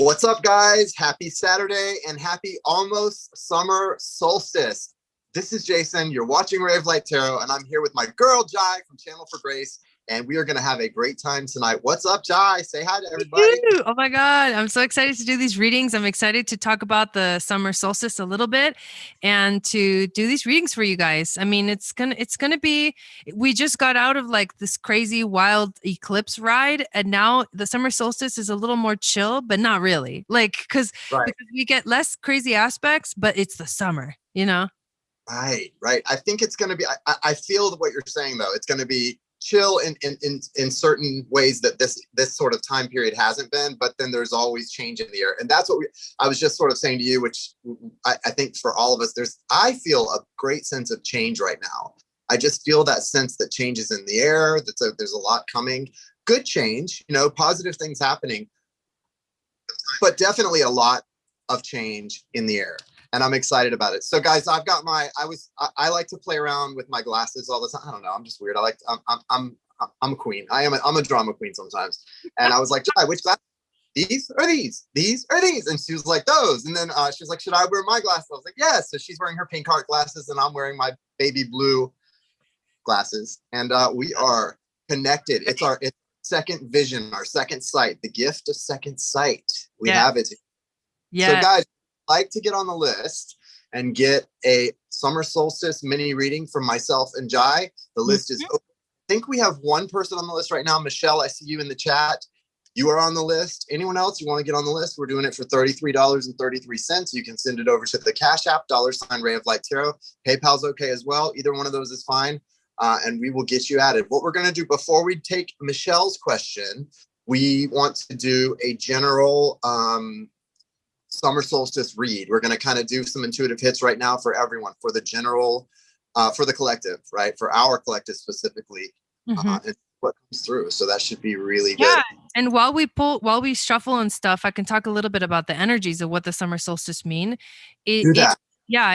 What's up, guys? Happy Saturday and happy almost summer solstice. This is Jason. You're watching Ray of Light Tarot, and I'm here with my girl, Jai, from Channel for Grace, and we are going to have a great time tonight. What's up, Jai? Say hi to everybody. Oh my God. I'm so excited to do these readings. I'm excited to talk about the summer solstice a little bit and to do these readings for you guys. I mean, it's gonna be, we just got out of like this crazy wild eclipse ride, and now the summer solstice is a little more chill, but not really. Like, Right, because we get less crazy aspects, but it's the summer, you know? right. I think it's going to be, I feel what you're saying, though. It's going to be chill in certain ways that this sort of time period hasn't been, but then there's always change in the air. And that's what I was just sort of saying to you, which I think for all of us, I feel a great sense of change right now. I just feel that sense that change is in the air, there's a lot coming, good change, positive things happening, but definitely a lot of change in the air. And I'm excited about it. So guys, I've got I like to play around with my glasses all the time. I don't know. I'm just weird. I'm a queen. I'm a drama queen sometimes. And I was like, Jai, which glasses? These or these? These or these? And she was like, those. And then she was like, should I wear my glasses? I was like, yes. So she's wearing her pink heart glasses and I'm wearing my baby blue glasses. And we are connected. It's second vision, our second sight, the gift of second sight. We have it. Yeah. So guys, like to get on the list and get a summer solstice mini reading from myself and Jai. The list is open. I think we have one person on the list right now. Michelle, I see you in the chat. You are on the list. Anyone else you want to get on the list? We're doing it for $33.33. You can send it over to the Cash App, $ Ray of Light Tarot. PayPal's okay as well. Either one of those is fine. And we will get you added. What we're going to do before we take Michelle's question, we want to do a general summer solstice read. We're going to kind of do some intuitive hits right now for everyone, for the general, for the collective, right? For our collective specifically, and what comes through. So that should be really good. Yeah. And while we shuffle and stuff, I can talk a little bit about the energies of what the summer solstice mean. Do that.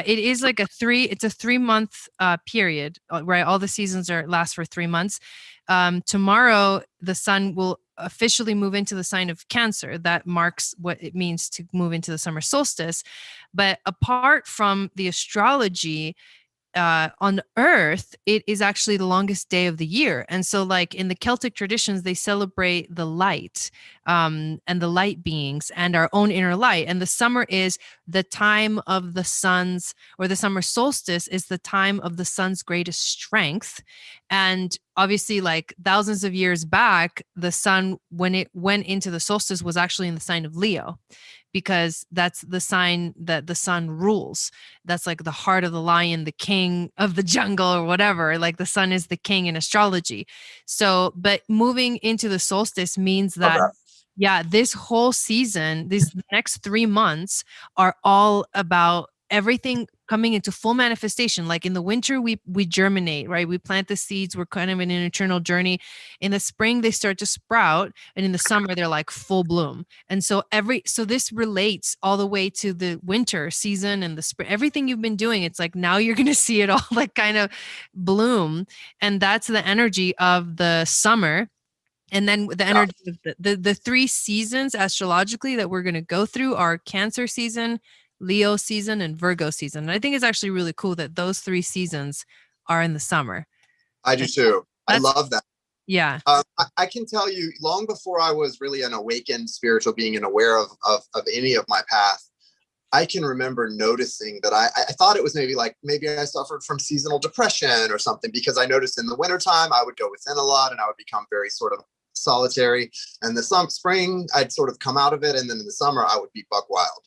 It is like it's a 3-month period, right? All the seasons last for 3 months. Tomorrow, the sun will officially move into the sign of Cancer. That marks what it means to move into the summer solstice. But apart from the astrology, on Earth, it is actually the longest day of the year. And so, like in the Celtic traditions, they celebrate the light and the light beings and our own inner light. And the summer is the time of the sun's, or the summer solstice is the time of the sun's greatest strength. And obviously, like thousands of years back, the sun, when it went into the solstice, was actually in the sign of Leo, because that's the sign that the sun rules. That's like the heart of the lion, the king of the jungle, or whatever. Like the sun is the king in astrology. So, but moving into the solstice means that, this whole season, these next 3 months are all about everything coming into full manifestation. Like in the winter, we germinate, right? We plant the seeds. We're kind of in an eternal journey. In the spring, they start to sprout, and in the summer, they're like full bloom. And so this relates all the way to the winter season and the spring. Everything you've been doing, it's like now you're going to see it all like kind of bloom, and that's the energy of the summer. And then the energy of the 3 seasons astrologically that we're going to go through are Cancer season, Leo season, and Virgo season. And I think it's actually really cool that those 3 seasons are in the summer. I do too. I love that. Yeah. I can tell you, long before I was really an awakened spiritual being and aware of any of my path, I can remember noticing that I thought it was maybe I suffered from seasonal depression or something, because I noticed in the wintertime I would go within a lot and I would become very sort of solitary. And the spring, I'd sort of come out of it. And then in the summer, I would be buck wild.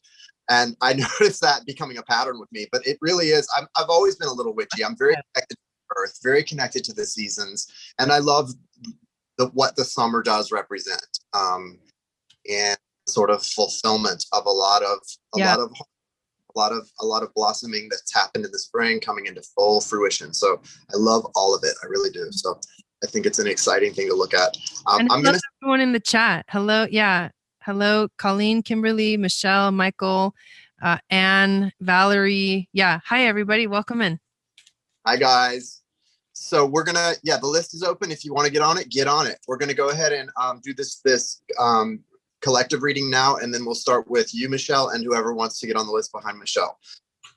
And I noticed that becoming a pattern with me. But it really is. I've always been a little witchy. I'm very connected to Earth, very connected to the seasons. And I love what the summer does represent. And sort of fulfillment of a lot of blossoming that's happened in the spring coming into full fruition. So I love all of it. I really do. So I think it's an exciting thing to look at. And I'm gonna everyone in the chat. Hello, hello, Colleen, Kimberly, Michelle, Michael, Anne, Valerie. Yeah, hi everybody, welcome in. Hi guys. So we're gonna, the list is open. If you want to get on it, get on it. We're gonna go ahead and do this collective reading now, and then we'll start with you, Michelle, and whoever wants to get on the list behind Michelle.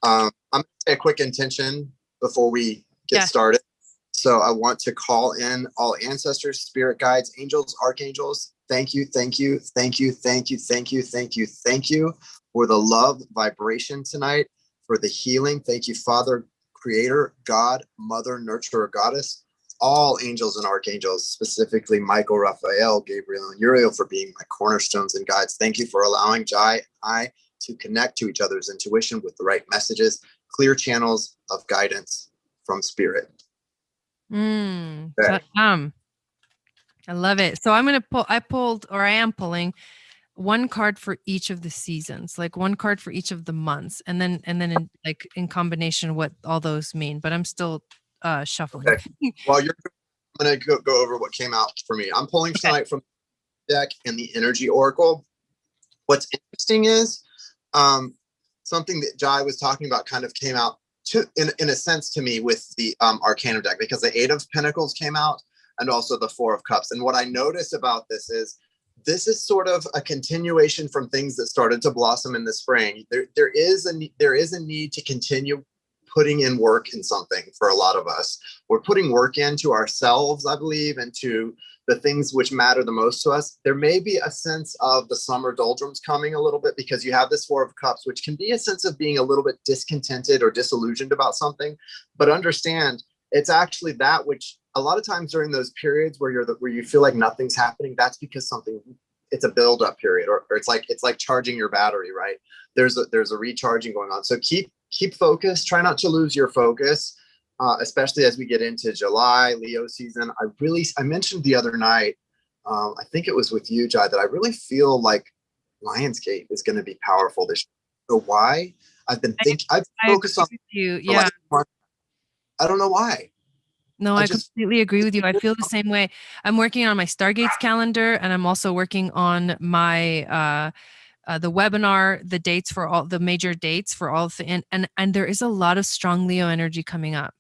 I'm going to say a quick intention before we get started. So I want to call in all ancestors, spirit guides, angels, archangels. Thank you, thank you, thank you, thank you, thank you, thank you, thank you for the love vibration tonight, for the healing. Thank you, Father, Creator, God, Mother, Nurturer, Goddess, all angels and archangels, specifically Michael, Raphael, Gabriel, and Uriel for being my cornerstones and guides. Thank you for allowing Jai and I to connect to each other's intuition with the right messages, clear channels of guidance from spirit. Okay. I love it. So I'm going to pull, I am pulling one card for each of the seasons, like one card for each of the months, and then in combination what all those mean, but I'm still shuffling. Okay. While I'm going to go over what came out for me. I'm pulling tonight from the deck and the Energy Oracle. What's interesting is something that Jai was talking about kind of came out in a sense to me with the Arcanum deck, because the 8 of Pentacles came out and also the 4 of Cups. And what I noticed about this is sort of a continuation from things that started to blossom in the spring. There is a need to continue putting in work in something for a lot of us. We're putting work into ourselves, I believe, and to the things which matter the most to us. There may be a sense of the summer doldrums coming a little bit, because you have this 4 of Cups, which can be a sense of being a little bit discontented or disillusioned about something. But understand, it's actually that which a lot of times during those periods where you feel like nothing's happening, that's because it's a build-up period, or it's like charging your battery, right? There's a recharging going on. So keep focused. Try not to lose your focus, especially as we get into July, Leo season. I mentioned the other night, I think it was with you, Jai, that I really feel like Lionsgate is going to be powerful this year. So why? I've focused on you. Yeah. I don't know why. No, I completely agree with you. I feel the same way. I'm working on my Stargates calendar, and I'm also working on my the webinar, the dates for all the major dates for all the and there is a lot of strong Leo energy coming up.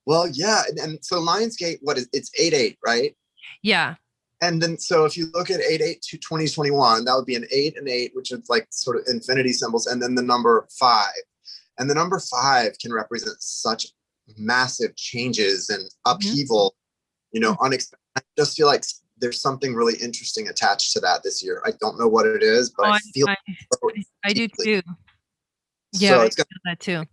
Well, yeah, and so Lionsgate, it's 8/8, right? Yeah. And then so if you look at 8/8 to 2021, that would be an 8 and 8, which is like sort of infinity symbols, and then the number 5. And the number 5 can represent such massive changes and upheaval, unexpected. I just feel like there's something really interesting attached to that this year. I don't know what it is, but I feel I do too. Yeah, so I feel that too.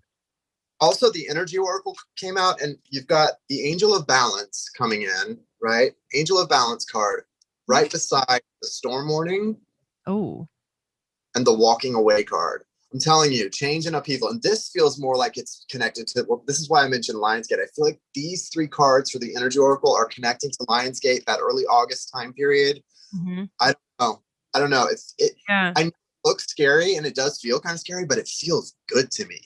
Also, the Energy Oracle came out, and you've got the Angel of Balance coming in, right? Angel of Balance card right beside the Storm Warning. Oh. And the Walking Away card. I'm telling you, change and upheaval. And this feels more like it's connected to, this is why I mentioned Lionsgate. I feel like these 3 cards for the Energy Oracle are connecting to Lionsgate, that early August time period. Mm-hmm. I don't know. I know it looks scary, and it does feel kind of scary, but it feels good to me.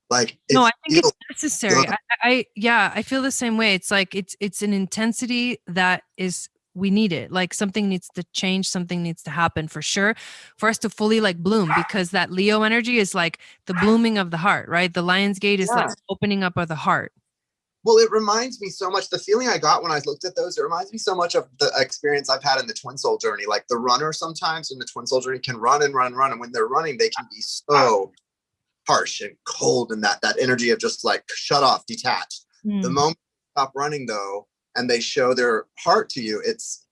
Like, no, I think it's necessary. I feel the same way. It's like it's an intensity that is, we need it. Like something needs to change, something needs to happen for sure for us to fully like bloom, because that Leo energy is like the blooming of the heart, right? The Lionsgate is like opening up of the heart. Well, it reminds me so much, the feeling I got when I looked at those, it reminds me so much of the experience I've had in the Twin Soul journey. Like the runner sometimes in the Twin Soul journey can run and run and run. And when they're running, they can be so harsh and cold, and that energy of just like shut off, detached. The moment you stop running though, and they show their heart to you, it's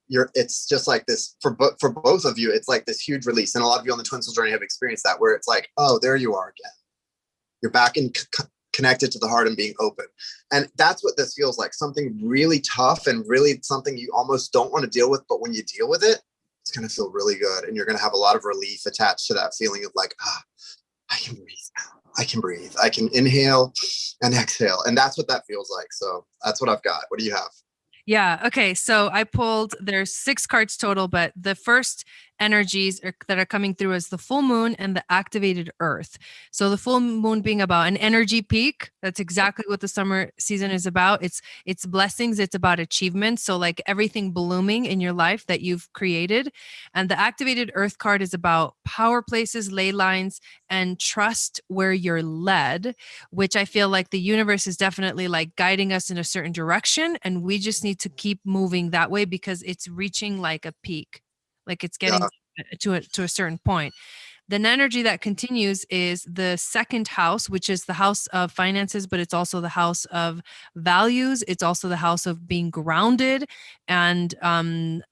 just like this for both of you. It's like this huge release, and a lot of you on the Twin Soul journey have experienced that, where it's like, oh, there you are again. You're back in connected to the heart and being open. And that's what this feels like, something really tough and really something you almost don't want to deal with, but when you deal with it, it's going to feel really good, and you're going to have a lot of relief attached to that feeling of like, I can breathe now. I can breathe. I can inhale and exhale. And that's what that feels like. So that's what I've got. What do you have? Yeah. Okay. So I pulled, there's 6 cards total, but the first energies that are coming through is the full moon and the activated earth. So the full moon being about an energy peak. That's exactly what the summer season is about. It's blessings. It's about achievement. So like everything blooming in your life that you've created. And the activated earth card is about power places, ley lines, and trust where you're led, which I feel like the universe is definitely like guiding us in a certain direction. And we just need to keep moving that way, because it's reaching like a peak. Like it's Yeah. getting to a certain point. Then energy that continues is the second house, which is the house of finances, but it's also the house of values. It's also the house of being grounded and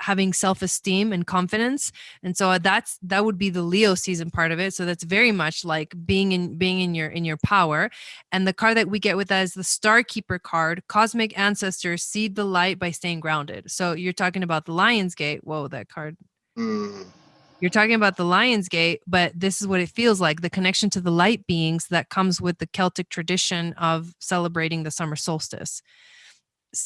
having self-esteem and confidence. And so that would be the Leo season part of it. So that's very much like being in your power. And the card that we get with that is the Star Keeper card. Cosmic ancestors seed the light by staying grounded. So you're talking about the Lion's Gate. Whoa, that card. Mm. You're talking about the Lion's Gate, but this is what it feels like, the connection to the light beings that comes with the Celtic tradition of celebrating the summer solstice.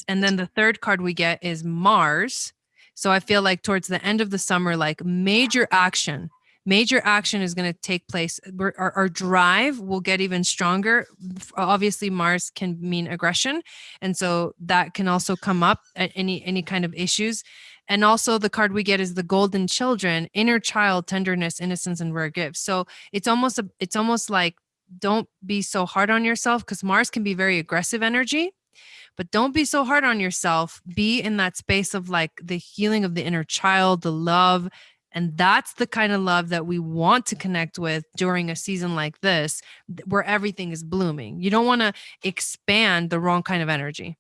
And then the third card we get is Mars. So I feel like towards the end of the summer, like major action is going to take place. Our drive will get even stronger. Obviously, Mars can mean aggression. And so that can also come up at any kind of issues. And also the card we get is the Golden Children, inner child, tenderness, innocence, and rare gifts. So it's almost like don't be so hard on yourself, because Mars can be very aggressive energy. But don't be so hard on yourself. Be in that space of like the healing of the inner child, the love. And that's the kind of love that we want to connect with during a season like this, where everything is blooming. You don't want to expand the wrong kind of energy.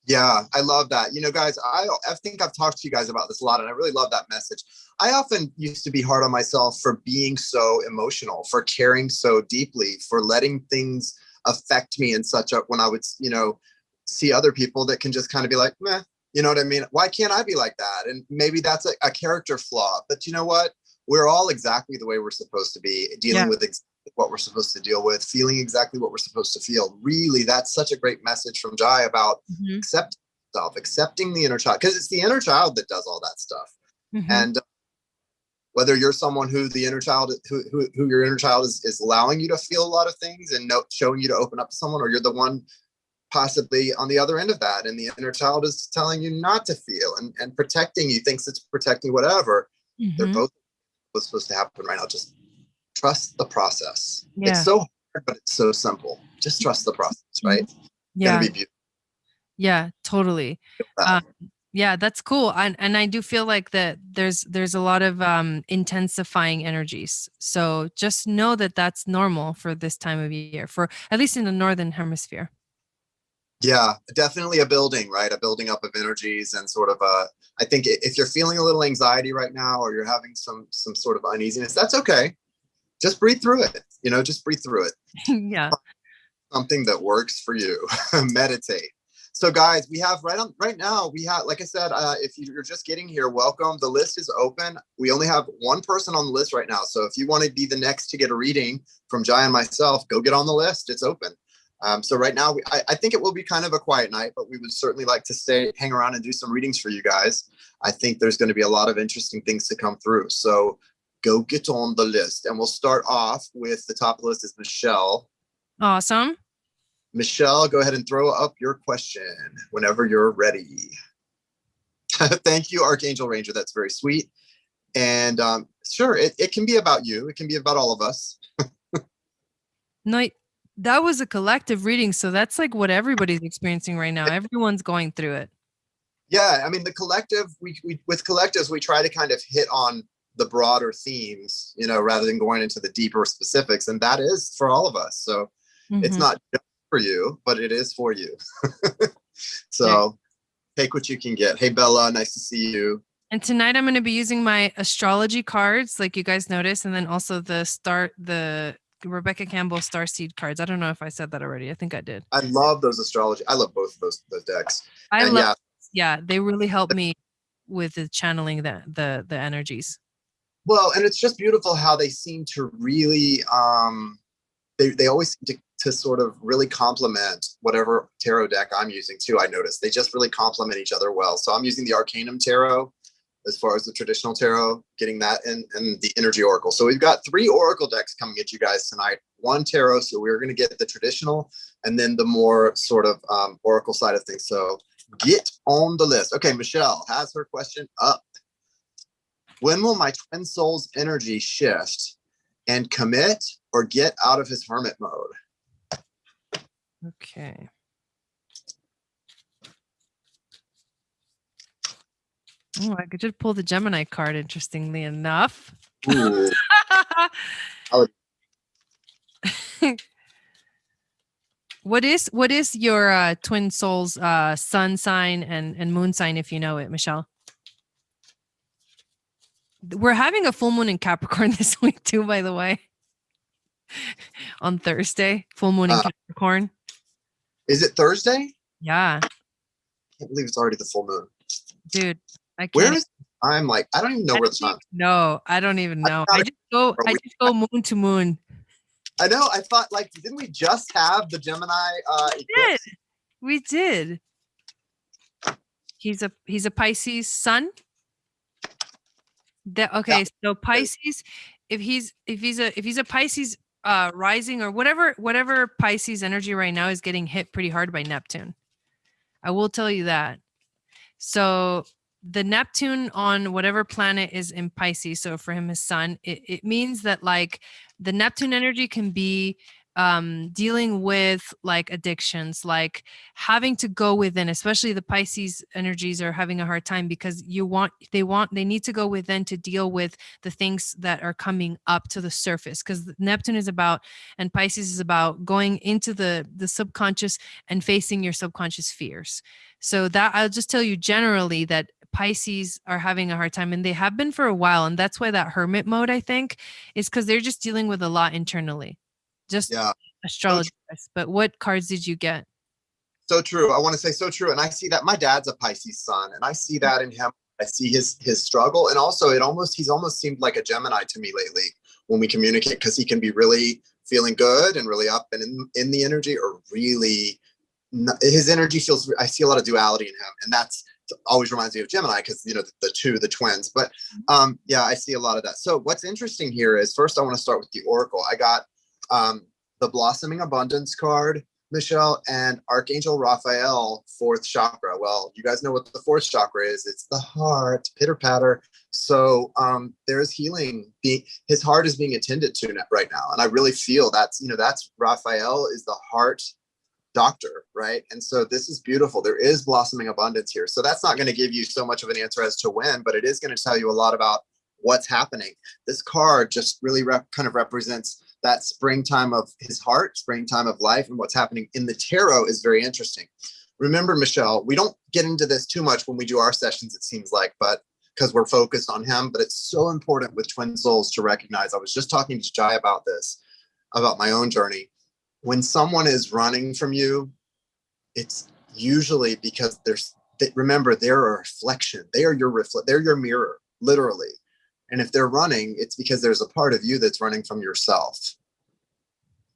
Yeah, I love that. You know, guys, I think I've talked to you guys about this a lot, and I really love that message. I often used to be hard on myself for being so emotional, for caring so deeply, for letting things affect me in such a, when I would, see other people that can just kind of be like, meh, you know what I mean? Why can't I be like that? And maybe that's a character flaw. But you know what? We're all exactly the way we're supposed to be, dealing with what we're supposed to deal with, feeling exactly what we're supposed to feel. Really, that's such a great message from Jai about accepting yourself, accepting the inner child, because it's the inner child that does all that stuff. And whether you're someone who the inner child, who your inner child is allowing you to feel a lot of things and showing you to open up to someone, or you're the one possibly on the other end of that, and the inner child is telling you not to feel and protecting you, thinks it's protecting whatever. They're both what's supposed to happen right now. Just trust the process. It's so hard, but it's so simple. Just trust the process, right? It's gonna be beautiful. Yeah, totally. Yeah, that's cool. And I do feel like that there's a lot of intensifying energies. So just know that that's normal for this time of year, for at least in the northern hemisphere. Yeah, definitely a building, right? A building up of energies, and sort of I think if you're feeling a little anxiety right now, or you're having some sort of uneasiness, that's okay. Just breathe through it. Just breathe through it. Yeah. Something that works for you. Meditate. So guys, we have right now, we have, like I said, if you're just getting here, welcome. The list is open. We only have one person on the list right now. So if you want to be the next to get a reading from Jai and myself, go get on the list. It's open. So right now, I think it will be kind of a quiet night, but we would certainly like to hang around and do some readings for you guys. I think there's going to be a lot of interesting things to come through. So go get on the list. And we'll start off with the top of the list is Michelle. Awesome. Michelle, go ahead and throw up your question whenever you're ready. Thank you, Archangel Ranger. That's very sweet. And sure, it can be about you. It can be about all of us. No, that was a collective reading. So that's like what everybody's experiencing right now. Everyone's going through it. Yeah, I mean, the collective, we with collectives, we try to kind of hit on the broader themes, rather than going into the deeper specifics. And that is for all of us. So it's not just for you, but it is for you. So take what you can get. Hey, Bella, nice to see you. And tonight I'm going to be using my astrology cards, like you guys noticed, and then also the Rebecca Campbell Starseed cards. I don't know if I said that already. I think I did. I love those astrology. I love both of those decks. They really help me with the channeling the energies. Well, and it's just beautiful how they seem to really they always seem to sort of really complement whatever tarot deck I'm using too. I noticed they just really complement each other well. So I'm using the Arcanum Tarot as far as the traditional tarot, getting that, and the Energy Oracle. So we've got 3 Oracle decks coming at you guys tonight. 1 tarot, so we're going to get the traditional, and then the more sort of Oracle side of things. So get on the list. Okay, Michelle has her question up. When will my twin soul's energy shift and commit or get out of his hermit mode? Okay. Oh, I could just pull the Gemini card, interestingly enough. Ooh. Oh, What is your twin souls sun sign and moon sign, if you know it, Michelle? We're having a full moon in Capricorn this week too, by the way. On Thursday, full moon in uh, Capricorn. is it Thursday? Yeah, I can't believe it's already the full moon. dude, I Where can't. is I'm like, I don't even know I where don't the even time. know. I don't even I know. thought I it just go. for a I week. just go moon to moon. I know. I thought like, didn't we just have the Gemini Did eclipse? we did? He's a Pisces sun. Yeah. Okay, so Pisces, if he's a Pisces rising or whatever Pisces energy right now is getting hit pretty hard by Neptune. I will tell you that. So the Neptune on whatever planet is in Pisces, so for him his sun, it means that like the Neptune energy can be dealing with like addictions, like having to go within, especially the Pisces energies are having a hard time because they need to go within to deal with the things that are coming up to the surface, because Neptune is about, and Pisces is about going into the subconscious and facing your subconscious fears. So that I'll just tell you generally that Pisces are having a hard time, and they have been for a while. And that's why that hermit mode, I think, is because they're just dealing with a lot internally, just Yeah. So astrology. But what cards did you get? so true. I want to say so true. And I see that my dad's a Pisces sun, and I see that in him. I see his struggle. And also he's almost seemed like a Gemini to me lately when we communicate, because he can be really feeling good and really up and in the energy, or really his energy feels, I see a lot of duality in him. And that's always reminds me of Gemini, because the twins. But yeah, I see a lot of that. So what's interesting here is, first I want to start with the Oracle. I got the Blossoming Abundance card, Michelle, and Archangel Raphael, fourth chakra. Well, you guys know what the fourth chakra is. It's the heart, pitter patter. So there is healing. His heart is being attended to right now. And I really feel that's Raphael is the heart doctor, right? And so this is beautiful. There is blossoming abundance here. So that's not going to give you so much of an answer as to when, but it is going to tell you a lot about what's happening. This card just really kind of represents that springtime of his heart, springtime of life, and what's happening in the tarot is very interesting. Remember, Michelle, we don't get into this too much when we do our sessions, it seems like, but because we're focused on him, but it's so important with twin souls to recognize. I was just talking to Jai about this, about my own journey. When someone is running from you, it's usually because remember, they're a reflection. They are they're your mirror, literally. And if they're running, it's because there's a part of you that's running from yourself.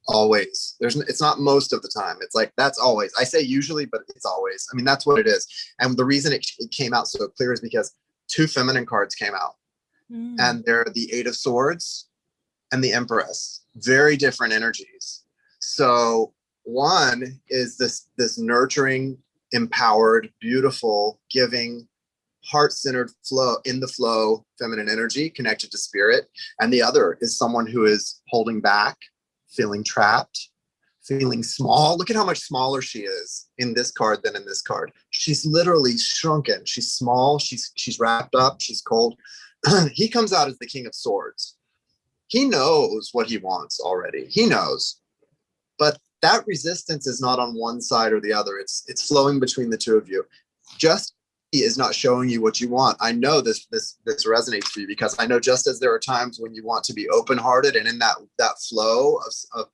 Always. It's not most of the time. It's like, that's always. I say usually, but it's always. I mean, that's what it is. And the reason it came out so clear is because two feminine cards came out. And they're the Eight of Swords and the Empress. Very different energies. So one is this nurturing, empowered, beautiful, giving, heart-centered flow, in the flow, feminine energy connected to spirit. And the other is someone who is holding back, feeling trapped, feeling small. Look at how much smaller she is in this card than in this card. She's literally shrunken. She's small. She's wrapped up. She's cold. He comes out as the King of Swords. He knows what he wants already. He knows. But that resistance is not on one side or the other. It's flowing between the two of you. Just he is not showing you what you want. I know this resonates for you, because I know just as there are times when you want to be open-hearted and in that flow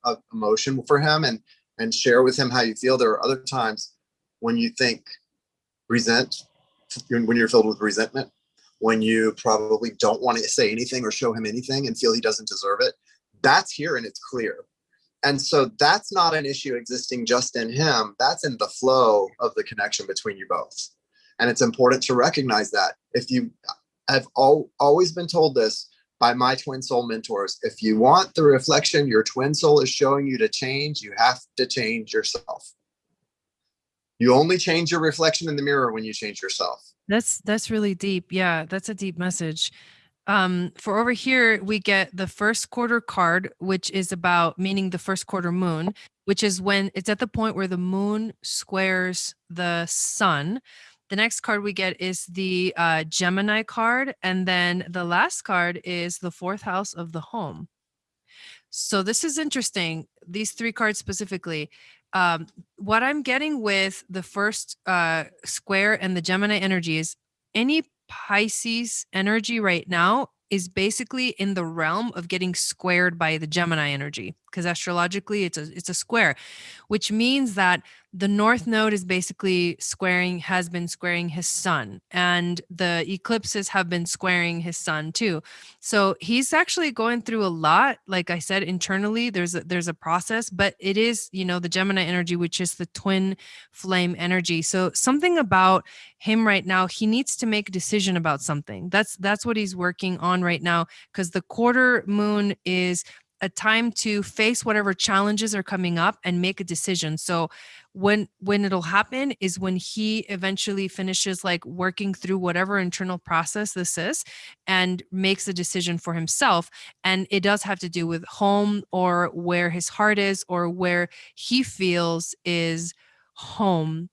of emotion for him and share with him how you feel, there are other times when you think when you're filled with resentment, when you probably don't want to say anything or show him anything and feel he doesn't deserve it. That's here and it's clear. And so that's not an issue existing just in him. That's in the flow of the connection between you both. And it's important to recognize that. I've always been told this by my twin soul mentors. If you want the reflection your twin soul is showing you to change, you have to change yourself. You only change your reflection in the mirror when you change yourself. That's really deep. Yeah, that's a deep message. For over here, we get the first quarter card, which is about meaning the first quarter moon, which is when it's at the point where the moon squares the sun. The next card we get is the Gemini card. And then the last card is the fourth house of the home. So this is interesting. These three cards specifically. What I'm getting with the first square and the Gemini energy is any Pisces energy right now is basically in the realm of getting squared by the Gemini energy, because astrologically it's a square, which means that the North Node is basically has been squaring his sun, and the eclipses have been squaring his sun too. So he's actually going through a lot. Like I said, internally, there's a process, but it is, the Gemini energy, which is the twin flame energy. So something about him right now, he needs to make a decision about something. That's what he's working on right now, because the quarter moon is a time to face whatever challenges are coming up and make a decision. So when it'll happen is when he eventually finishes like working through whatever internal process this is and makes a decision for himself. And it does have to do with home, or where his heart is, or where he feels is home.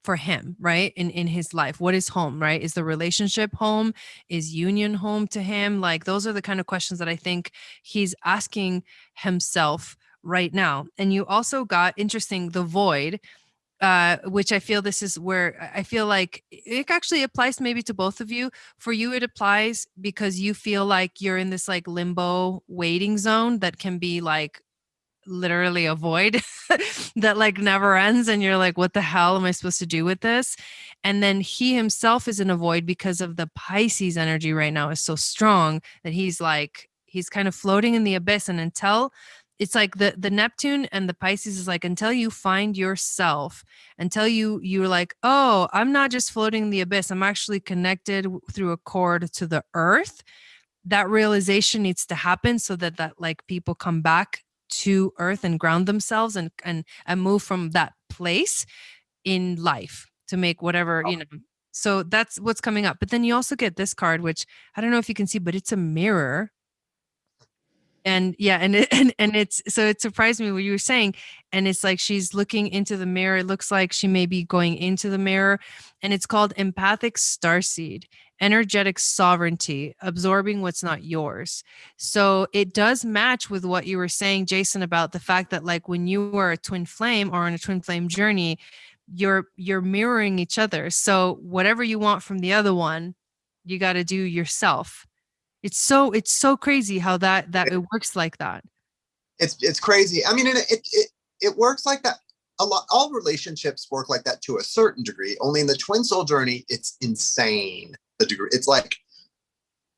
For him, right? In his life, what is home, right? Is the relationship home? Is union home to him? Like, those are the kind of questions that I think he's asking himself right now. And you also got, interesting, the void, which I feel this is where I feel like it actually applies maybe to both of you. For you, it applies because you feel like you're in this like limbo waiting zone that can be like literally a void that like never ends, and you're like, what the hell am I supposed to do with this? And then he himself is in a void because of the Pisces energy right now is so strong that he's kind of floating in the abyss. And until it's like the Neptune and the Pisces is like, until you find yourself, until you're like, oh, I'm not just floating in the abyss, I'm actually connected through a cord to the earth. That realization needs to happen so that like people come back to earth and ground themselves and move from that place in life to make whatever, so that's what's coming up. But then you also get this card, which I don't know if you can see, but it's a mirror. And yeah, and it's, so it surprised me what you were saying. And it's like she's looking into the mirror. It looks like she may be going into the mirror. And it's called empathic starseed, energetic sovereignty, absorbing what's not yours. So it does match with what you were saying, Jason, about the fact that like when you are a twin flame or on a twin flame journey, you're mirroring each other. So whatever you want from the other one, you got to do yourself. It's so crazy how that it works like that. It's crazy. I mean, it works like that a lot. All relationships work like that to a certain degree. Only in the twin soul journey, it's insane. The degree, it's like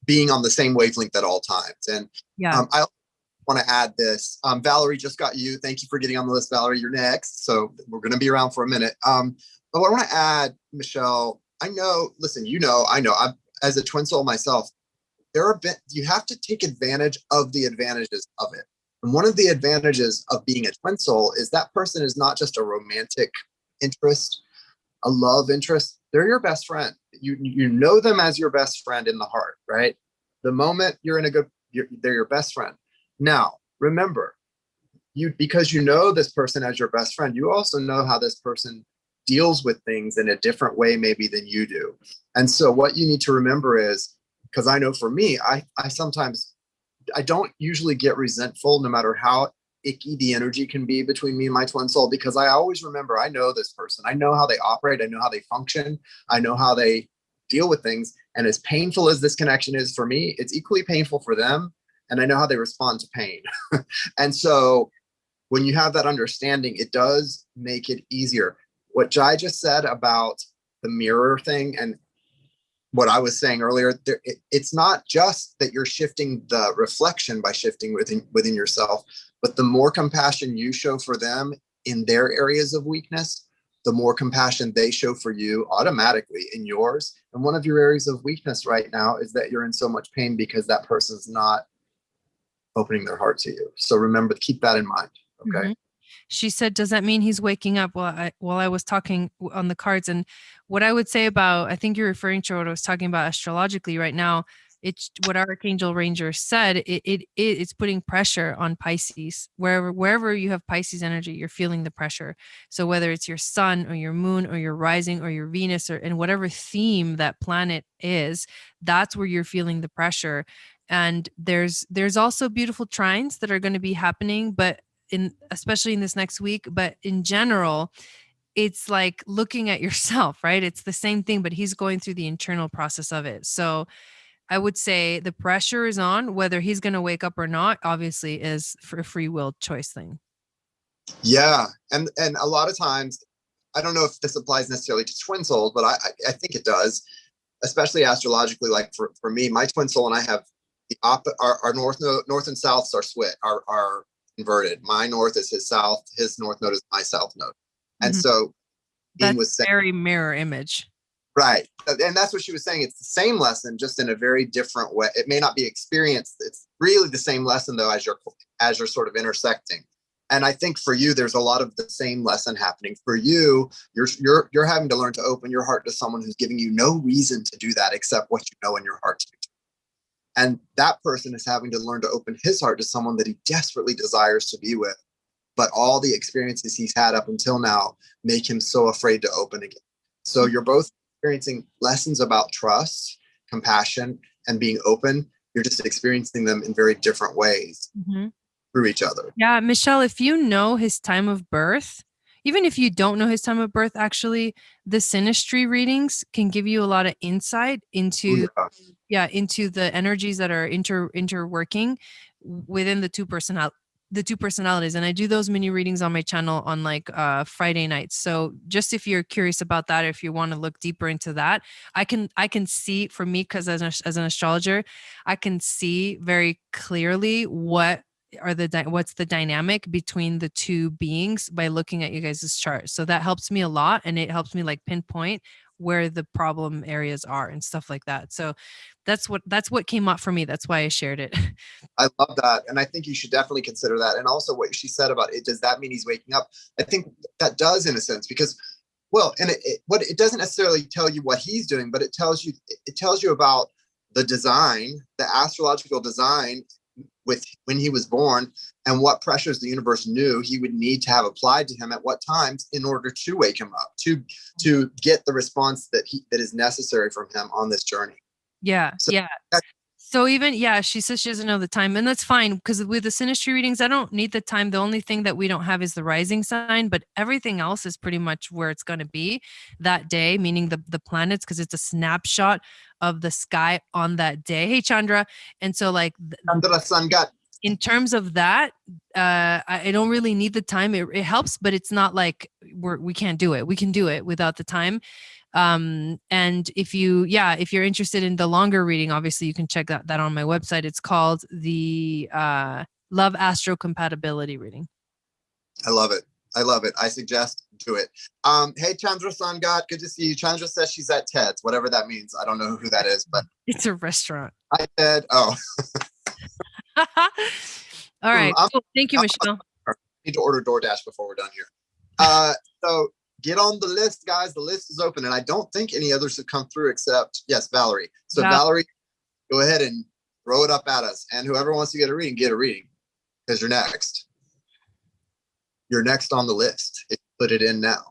being on the same wavelength at all times. And yeah, I want to add this. Valerie, just got you. Thank you for getting on the list, Valerie. You're next, so we're going to be around for a minute. But what I want to add, Michelle, I know. Listen, I know. I'm, as a twin soul myself, you have to take advantage of the advantages of it. And one of the advantages of being a twin soul is that person is not just a romantic interest, a love interest. They're your best friend. You know them as your best friend in the heart, right? The moment you're in they're your best friend. Now, remember, because you know this person as your best friend, you also know how this person deals with things in a different way maybe than you do. And so what you need to remember is, because I know for me, I sometimes, I don't usually get resentful no matter how icky the energy can be between me and my twin soul, because I always remember, I know this person. I know how they operate. I know how they function. I know how they deal with things. And as painful as this connection is for me, it's equally painful for them. And I know how they respond to pain. And so when you have that understanding, it does make it easier. What Jai just said about the mirror thing, and what I was saying earlier, it's not just that you're shifting the reflection by shifting within yourself, but the more compassion you show for them in their areas of weakness, the more compassion they show for you automatically in yours. And one of your areas of weakness right now is that you're in so much pain because that person's not opening their heart to you. So remember, keep that in mind. Okay. Mm-hmm. She said, does that mean he's waking up? While I was talking on the cards, and what I would say about, I think you're referring to what I was talking about astrologically right now. it's what Archangel Ranger said. It's putting pressure on Pisces. Wherever you have Pisces energy, you're feeling the pressure. So whether it's your sun or your moon or your rising or your Venus, or and whatever theme that planet is, that's where you're feeling the pressure. And there's also beautiful trines that are going to be happening, but especially in this next week. But in general, it's like looking at yourself, right? It's the same thing, but he's going through the internal process of it. So I would say the pressure is on. Whether he's going to wake up or not, obviously, is for a free will choice thing. Yeah. And a lot of times, I don't know if this applies necessarily to twin souls, but I think it does, especially astrologically. Like for me, my twin soul and I have the our north and souths are are inverted. My north is his south, his north node is my south node. And so that's very mirror image. Right. And that's what she was saying. It's the same lesson, just in a very different way. It may not be experienced. It's really the same lesson, though, as you're sort of intersecting. And I think for you, there's a lot of the same lesson happening. For you, you're having to learn to open your heart to someone who's giving you no reason to do that except what you know in your heart to do. And that person is having to learn to open his heart to someone that he desperately desires to be with. But all the experiences he's had up until now make him so afraid to open again. So you're both experiencing lessons about trust, compassion, and being open. You're just experiencing them in very different ways through each other. Yeah, Michelle, if you know his time of birth, even if you don't know his time of birth, actually, the synastry readings can give you a lot of insight into into the energies that are interworking within the two personalities. And I do those mini readings on my channel on like Friday nights. So just if you're curious about that, if you want to look deeper into that, I can see, for me, because as an astrologer, I can see very clearly what's the dynamic between the two beings by looking at you guys' chart. So that helps me a lot, and it helps me like pinpoint where the problem areas are and stuff like that. So that's what came up for me. That's why I shared it. I love that. And I think you should definitely consider that. And also what she said about it, does that mean he's waking up? I think that does, in a sense, because, well, and it doesn't necessarily tell you what he's doing, but it tells you about the design, the astrological design with when he was born, and what pressures the universe knew he would need to have applied to him at what times in order to wake him up, to get the response that is necessary from him on this journey. Yeah. So, yeah. So even, she says she doesn't know the time, and that's fine, because with the synastry readings, I don't need the time. The only thing that we don't have is the rising sign, but everything else is pretty much where it's going to be that day, meaning the planets, because it's a snapshot of the sky on that day. Hey, Chandra. And so like in terms of that, I don't really need the time. It helps, but it's not like we can't do it. We can do it without the time. And if you're interested in the longer reading, obviously you can check that on my website. It's called the Love Astro Compatibility reading. I love it. I suggest do it. Hey, Chandra Sangat, good to see you. Chandra says she's at Ted's, whatever that means. I don't know who that is, but it's a restaurant. Hi, Ted. Oh. All right. Cool. Thank you, Michelle. I need to order DoorDash before we're done here. So get on the list, guys. The list is open, and I don't think any others have come through except, yes, Valerie. So Valerie, go ahead and throw it up at us. And whoever wants to get a reading, because you're next. You're next on the list. Put it in now.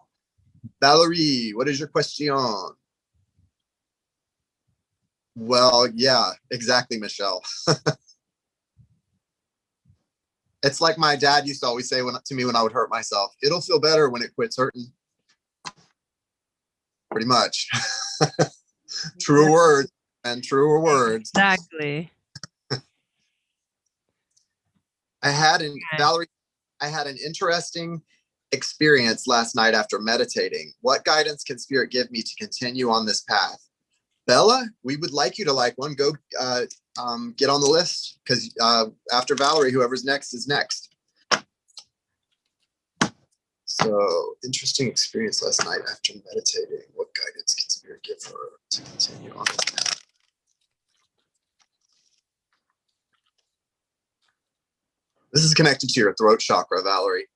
Valerie, what is your question? Well, yeah, exactly, Michelle. It's like my dad used to always say to me when I would hurt myself, it'll feel better when it quits hurting. Pretty much. Truer words and truer words. Exactly. Valerie, I had an interesting experience last night after meditating. What guidance can Spirit give me to continue on this path? Bella, we would like you to go get on the list, because after Valerie, whoever's next is next. So, interesting experience last night after meditating. What guidance can Spirit give her to continue on this path? This is connected to your throat chakra, Valerie.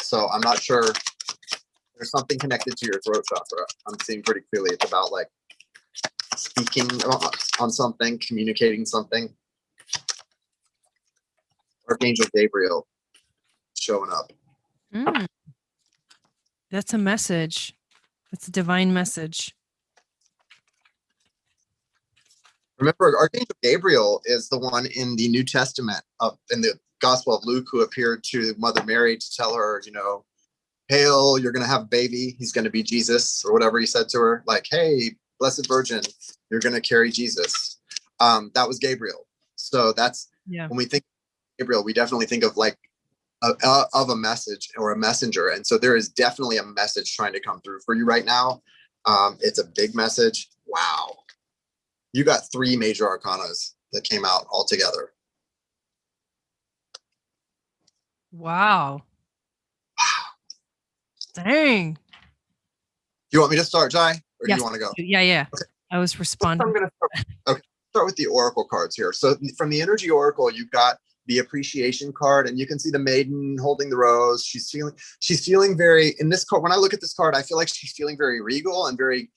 So I'm not sure. There's something connected to your throat chakra. I'm seeing pretty clearly. It's about like speaking on something, communicating something. Archangel Gabriel showing up. That's a message. That's a divine message. Remember, Archangel Gabriel is the one in the New Testament, in the Gospel of Luke, who appeared to Mother Mary to tell her, hail, you're going to have a baby. He's going to be Jesus, or whatever he said to her. Like, hey, Blessed Virgin, you're going to carry Jesus. That was Gabriel. So that's when we think of Gabriel, we definitely think of like of a message or a messenger. And so there is definitely a message trying to come through for you right now. It's a big message. Wow. You got 3 major arcanas that came out all together. Wow. Dang. Do you want me to start, Jai? Or Yes. do you want to go? Yeah. Okay. I was responding. I'm going to start with the oracle cards here. So from the energy oracle, you've got the appreciation card, and you can see the maiden holding the rose. She's feeling very, in this card, when I look at this card, I feel like she's feeling very regal and very,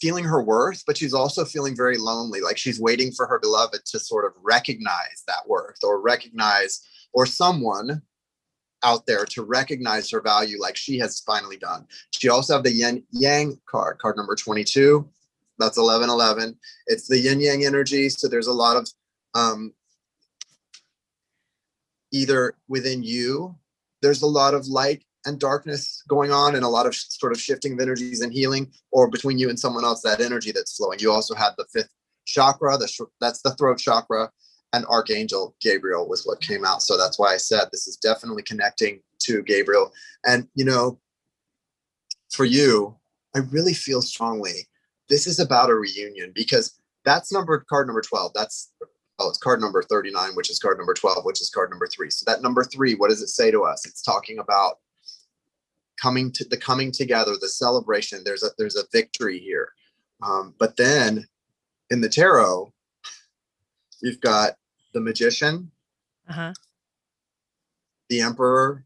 feeling her worth, but she's also feeling very lonely. Like she's waiting for her beloved to sort of recognize that worth, or someone out there to recognize her value like she has finally done. She also have the yin yang card number 22. That's 1111. It's the yin yang energy. So there's a lot of either within you, there's a lot of light and darkness going on, and a lot of sort of shifting of energies and healing, or between you and someone else, that energy that's flowing. You also have the 5th chakra, that's the throat chakra, and Archangel Gabriel was what came out. So that's why I said this is definitely connecting to Gabriel. And, for you, I really feel strongly this is about a reunion, because that's card number 12. It's card number 39, which is card number 12, which is card number 3. So that number 3, what does it say to us? It's talking about coming together, the celebration. There's a victory here. But then in the tarot, you've got the Magician, the Emperor,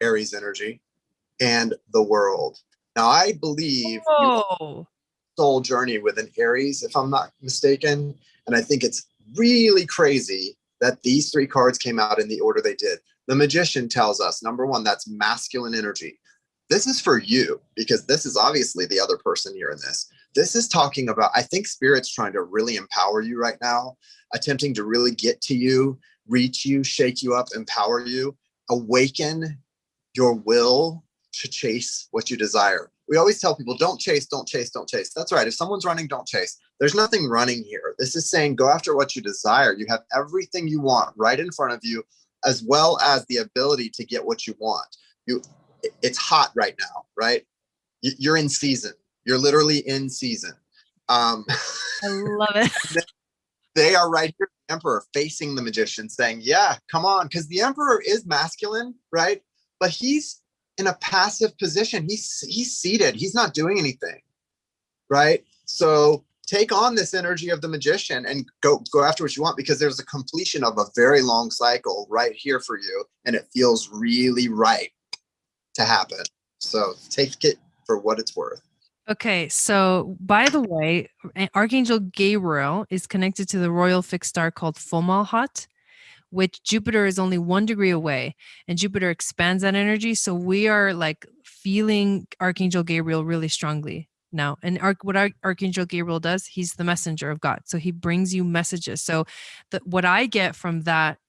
Aries energy, and the World. Now, I believe soul journey with an Aries, if I'm not mistaken. And I think it's really crazy that these 3 cards came out in the order they did. The Magician tells us, number 1, that's masculine energy. This is for you, because this is obviously the other person here in this. This is talking about, I think Spirit's trying to really empower you right now, attempting to really get to you, reach you, shake you up, empower you, awaken your will to chase what you desire. We always tell people, don't chase, don't chase, don't chase. That's right. If someone's running, don't chase. There's nothing running here. This is saying go after what you desire. You have everything you want right in front of you, as well as the ability to get what you want. It's hot right now, right? You're in season. You're literally in season. I love it. They are right here, the Emperor facing the Magician, saying, yeah, come on. Because the Emperor is masculine, right? But he's in a passive position. He's seated. He's not doing anything, right? So take on this energy of the Magician and go after what you want, because there's a completion of a very long cycle right here for you, and it feels really right to happen. So take it for what it's worth. Okay, so by the way, Archangel Gabriel is connected to the royal fixed star called Fomalhaut, which Jupiter is only 1 degree away, and Jupiter expands that energy. So we are like feeling Archangel Gabriel really strongly now. And what Archangel Gabriel does, he's the messenger of God. So he brings you messages. So what I get from that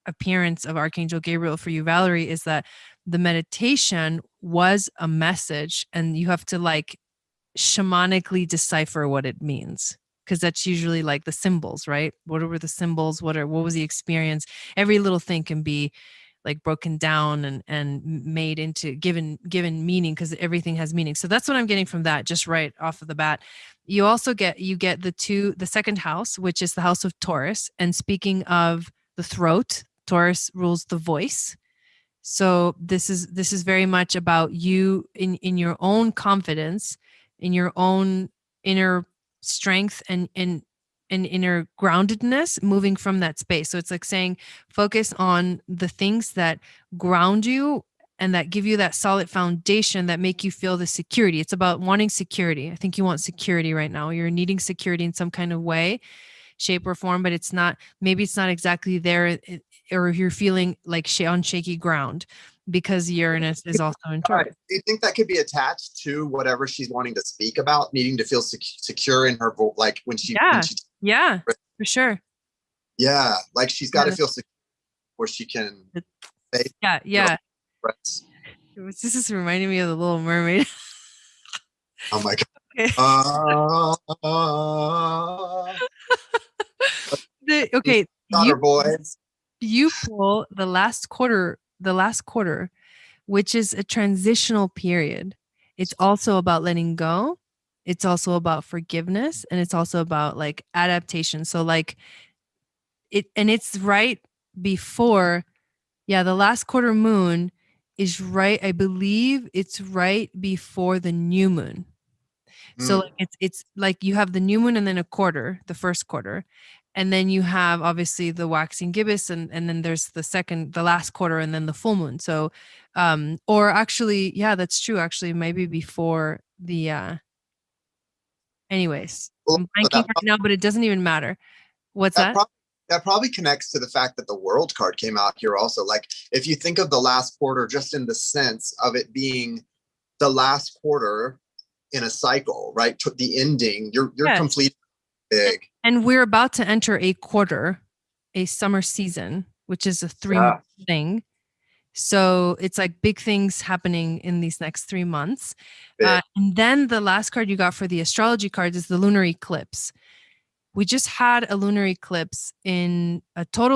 appearance of Archangel Gabriel for you, Valerie, is that the meditation was a message, and you have to like shamanically decipher what it means, because that's usually like the symbols, right? What were the symbols? What was the experience? Every little thing can be like broken down and made into given meaning, because everything has meaning. So that's what I'm getting from that, just right off of the bat. You also get the second house, which is the house of Taurus. And speaking of the throat, Taurus rules the voice. So this is very much about you in your own confidence, in your own inner strength and inner groundedness, moving from that space. So it's like saying, focus on the things that ground you and that give you that solid foundation that make you feel the security. It's about wanting security. I think you want security right now. You're needing security in some kind of way, shape or form, but maybe it's not exactly there, or you're feeling like on shaky ground because Uranus is also in Taurus. Do you think that could be attached to whatever she's wanting to speak about, needing to feel secure in her voice, like when she, yeah, for sure. Yeah, like she's got to feel secure where she can say, yeah. This is reminding me of the Little Mermaid. Oh my God. Okay, boys. You pull the last quarter, which is a transitional period. It's also about letting go. It's also about forgiveness, and it's also about like adaptation. So like it's right before, the last quarter moon is right. I believe it's right before the new moon. So like it's like you have the new moon and then a quarter, the first quarter. And then you have obviously the waxing gibbous, and then there's the last quarter, and then the full moon. So or actually, that's true. Actually, maybe before the anyways. I'm blanking right now, but it doesn't even matter. What's that? That probably connects to the fact that the world card came out here also. Like if you think of the last quarter just in the sense of it being the last quarter in a cycle, right? To the ending, you're complete big. And we're about to enter a quarter, a summer season, which is a 3-month thing. So it's like big things happening in these next 3 months. And then the last card you got for the astrology cards is the lunar eclipse. We just had a total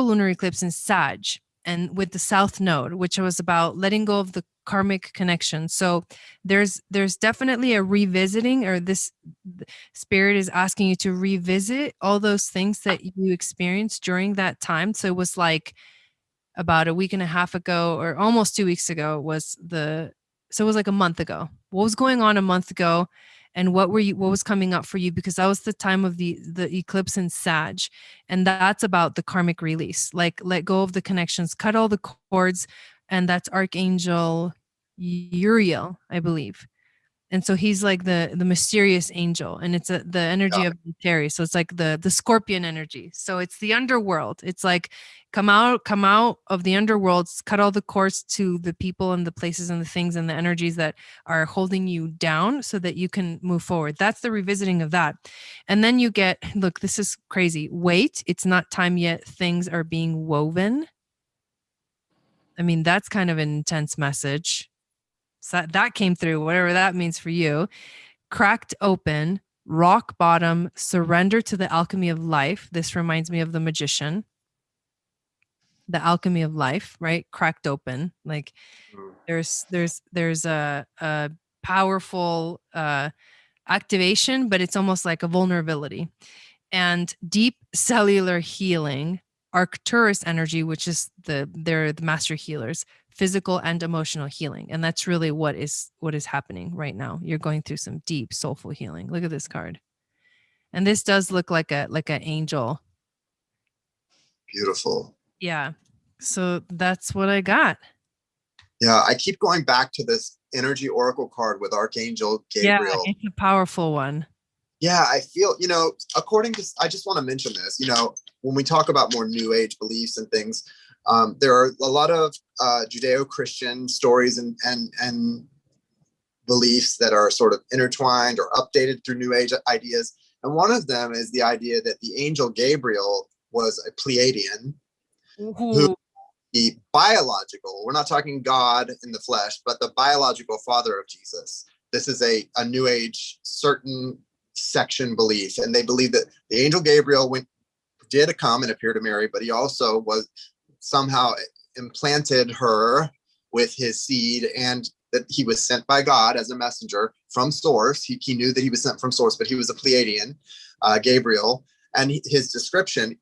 lunar eclipse in Sag, and with the South Node, which was about letting go of the karmic connection. So there's definitely a revisiting, or this spirit is asking you to revisit all those things that you experienced during that time. So it was like about a week and a half ago, or almost 2 weeks ago so it was like a month ago. What was going on a month ago? And what was coming up for you? Because that was the time of the eclipse in Sag. And that's about the karmic release, like let go of the connections, cut all the cords. And that's Archangel Uriel, I believe. And so he's like the mysterious angel, and it's the energy of the Terry. So it's like the scorpion energy. So it's the underworld. It's like come out of the underworld, cut all the cords to the people and the places and the things and the energies that are holding you down so that you can move forward. That's the revisiting of that. And then you get, look, this is crazy. Wait, it's not time yet. Things are being woven. I mean, that's kind of an intense message. So that came through, whatever that means for you. Cracked open, rock bottom, surrender to the alchemy of life. This reminds me of the magician. The alchemy of life, right? Cracked open. Like there's a powerful activation, but it's almost like a vulnerability. And deep cellular healing, Arcturus energy, which is they're the master healers, physical and emotional healing. And that's really what is happening right now. You're going through some deep soulful healing. Look at this card. And this does look like an angel. Beautiful. Yeah. So that's what I got. Yeah, I keep going back to this energy oracle card with Archangel Gabriel. Yeah, it's a powerful one. Yeah, I feel, I just want to mention this, when we talk about more New Age beliefs and things, there are a lot of Judeo-Christian stories and beliefs that are sort of intertwined or updated through New Age ideas. And one of them is the idea that the angel Gabriel was a Pleiadian, who the biological, we're not talking God in the flesh, but the biological father of Jesus. This is a New Age certain section belief, and they believe that the angel Gabriel did come and appear to Mary, but he also was somehow implanted her with his seed, and that he was sent by God as a messenger from source. He knew that he was sent from source, but he was a Pleiadian, Gabriel, and his description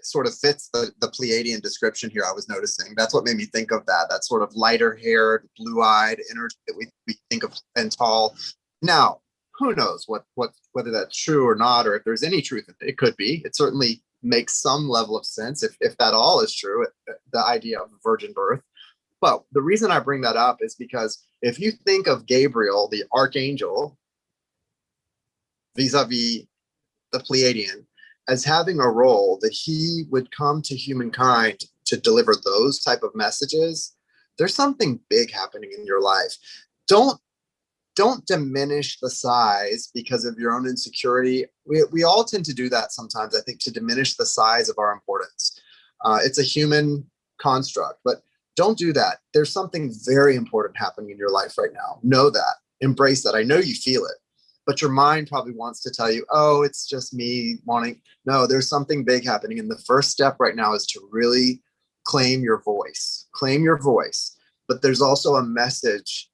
sort of fits the Pleiadian description here. I was noticing that's what made me think of that sort of lighter haired, blue-eyed energy that we think of, and tall. Now, who knows whether that's true or not, or if there's any truth. It could be. It certainly makes some level of sense if that all is true, the idea of virgin birth. But the reason I bring that up is because if you think of Gabriel, the archangel, vis-a-vis the Pleiadian, as having a role that he would come to humankind to deliver those type of messages, there's something big happening in your life. Don't diminish the size because of your own insecurity. We all tend to do that sometimes, I think, to diminish the size of our importance. It's a human construct, but don't do that. There's something very important happening in your life right now. Know that. Embrace that. I know you feel it, but your mind probably wants to tell you, oh, it's just me wanting. No, there's something big happening. And the first step right now is to really claim your voice. Claim your voice. But there's also a message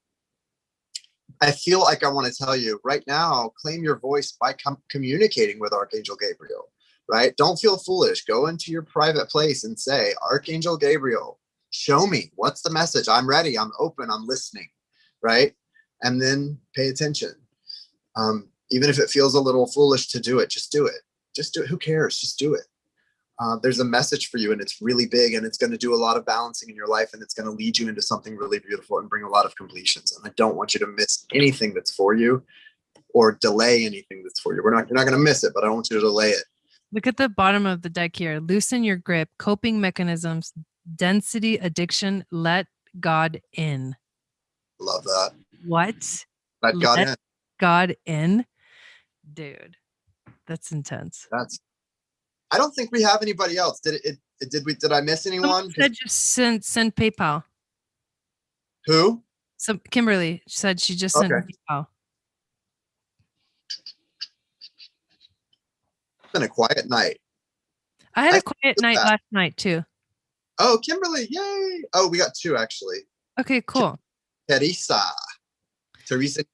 I feel like I want to tell you right now. Claim your voice by communicating with Archangel Gabriel, right? Don't feel foolish. Go into your private place and say, Archangel Gabriel, show me, what's the message? I'm ready. I'm open. I'm listening, right? And then pay attention. Even if it feels a little foolish to do it, just do it. Just do it. Who cares? Just do it. There's a message for you, and it's really big, and it's going to do a lot of balancing in your life, and it's going to lead you into something really beautiful and bring a lot of completions. And I don't want you to miss anything that's for you or delay anything that's for you. You're not going to miss it, but I don't want you to delay it. Look at the bottom of the deck here. Loosen your grip, coping mechanisms, density, addiction, let God in. Love that. What? Let God in. God in? Dude, that's intense. I don't think we have anybody else. Did I miss anyone? Said just send PayPal. Who? So Kimberly said she just sent PayPal. It's been a quiet night. I had a quiet night last night too. Oh, Kimberly, yay. Oh, we got two actually. Okay, cool. Theresa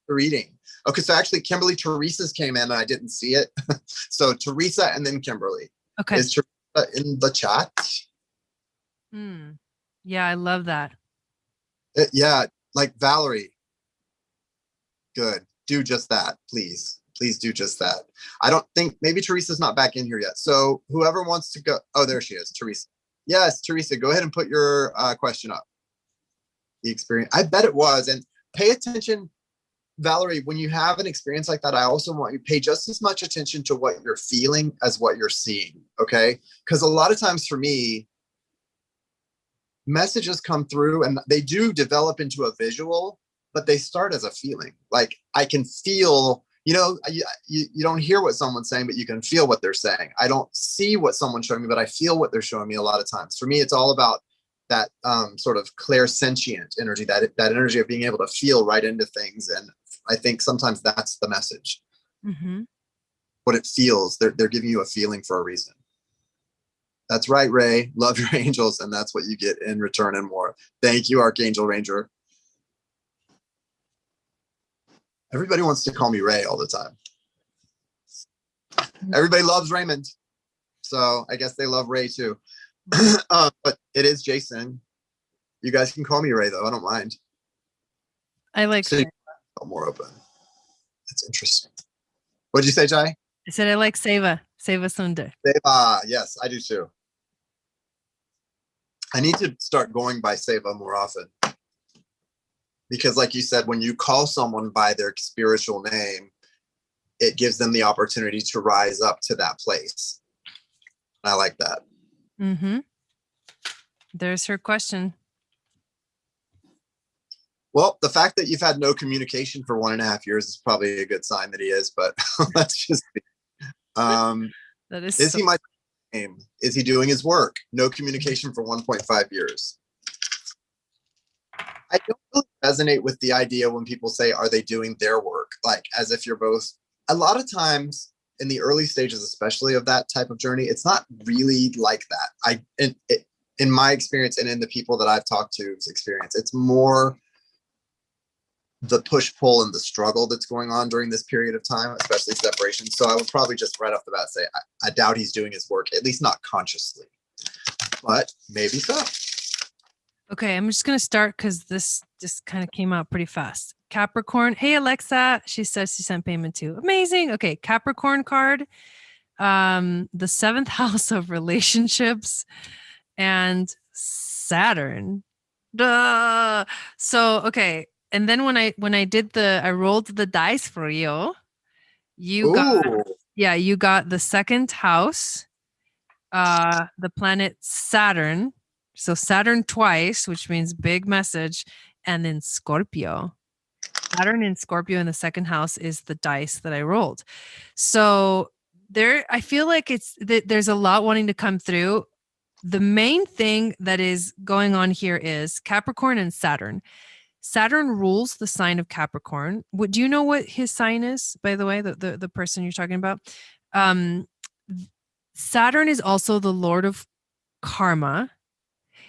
reading. Okay, so actually Kimberly, Teresa's came in and I didn't see it. So Theresa and then Kimberly. Okay. Is Theresa in the chat? Yeah, I love that. Yeah, like Valerie. Good. Do just that, please. Please do just that. I don't think, maybe Teresa's not back in here yet. So whoever wants to go. Oh, there she is, Theresa. Yes, Theresa, go ahead and put your question up. The experience. I bet it was. And pay attention, Valerie, when you have an experience like that, I also want you to pay just as much attention to what you're feeling as what you're seeing, okay? Because a lot of times for me, messages come through and they do develop into a visual, but they start as a feeling. Like I can feel, you don't hear what someone's saying, but you can feel what they're saying. I don't see what someone's showing me, but I feel what they're showing me a lot of times. For me, it's all about that sort of clairsentient energy, that energy of being able to feel right into things. And I think sometimes that's the message. What it feels, they're giving you a feeling for a reason. That's right, Ray. Love your angels, and that's what you get in return and more. Thank you, Archangel Ranger. Everybody wants to call me Ray all the time. Everybody loves Raymond, so I guess they love Ray too. But it is Jason. You guys can call me Ray, though. I don't mind. I like so more open. That's interesting. What did you say, Jai? I said I like Seva Sundar. Seva, yes, I do too. I need to start going by Seva more often. Because like you said, when you call someone by their spiritual name, it gives them the opportunity to rise up to that place. I like that. There's her question. Well, the fact that you've had no communication for 1.5 years is probably a good sign that he is, but let's just see. That is he my name? Is he doing his work? No communication for 1.5 years. I don't really resonate with the idea when people say, are they doing their work? Like as if you're both. A lot of times in the early stages, especially of that type of journey, it's not really like that. In my experience and in the people that I've talked to's experience, it's more the push-pull and the struggle that's going on during this period of time, especially separation. So I would probably just right off the bat say, I doubt he's doing his work, at least not consciously, but maybe so. Okay, I'm just going to start because this just kind of came out pretty fast. Capricorn. Hey, Alexa. She says she sent payment too. Amazing. Okay, Capricorn card. The 7th house of relationships and Saturn. Duh. So okay, and then I rolled the dice for you. You got Ooh, you got the second house, the planet Saturn. So Saturn twice, which means big message, and then Scorpio. Saturn in Scorpio in the second house is the dice that I rolled. So I feel like there's a lot wanting to come through. The main thing that is going on here is Capricorn and Saturn. Saturn rules the sign of Capricorn. Do you know what his sign is, by the way, the person you're talking about? Um, Saturn is also the lord of karma.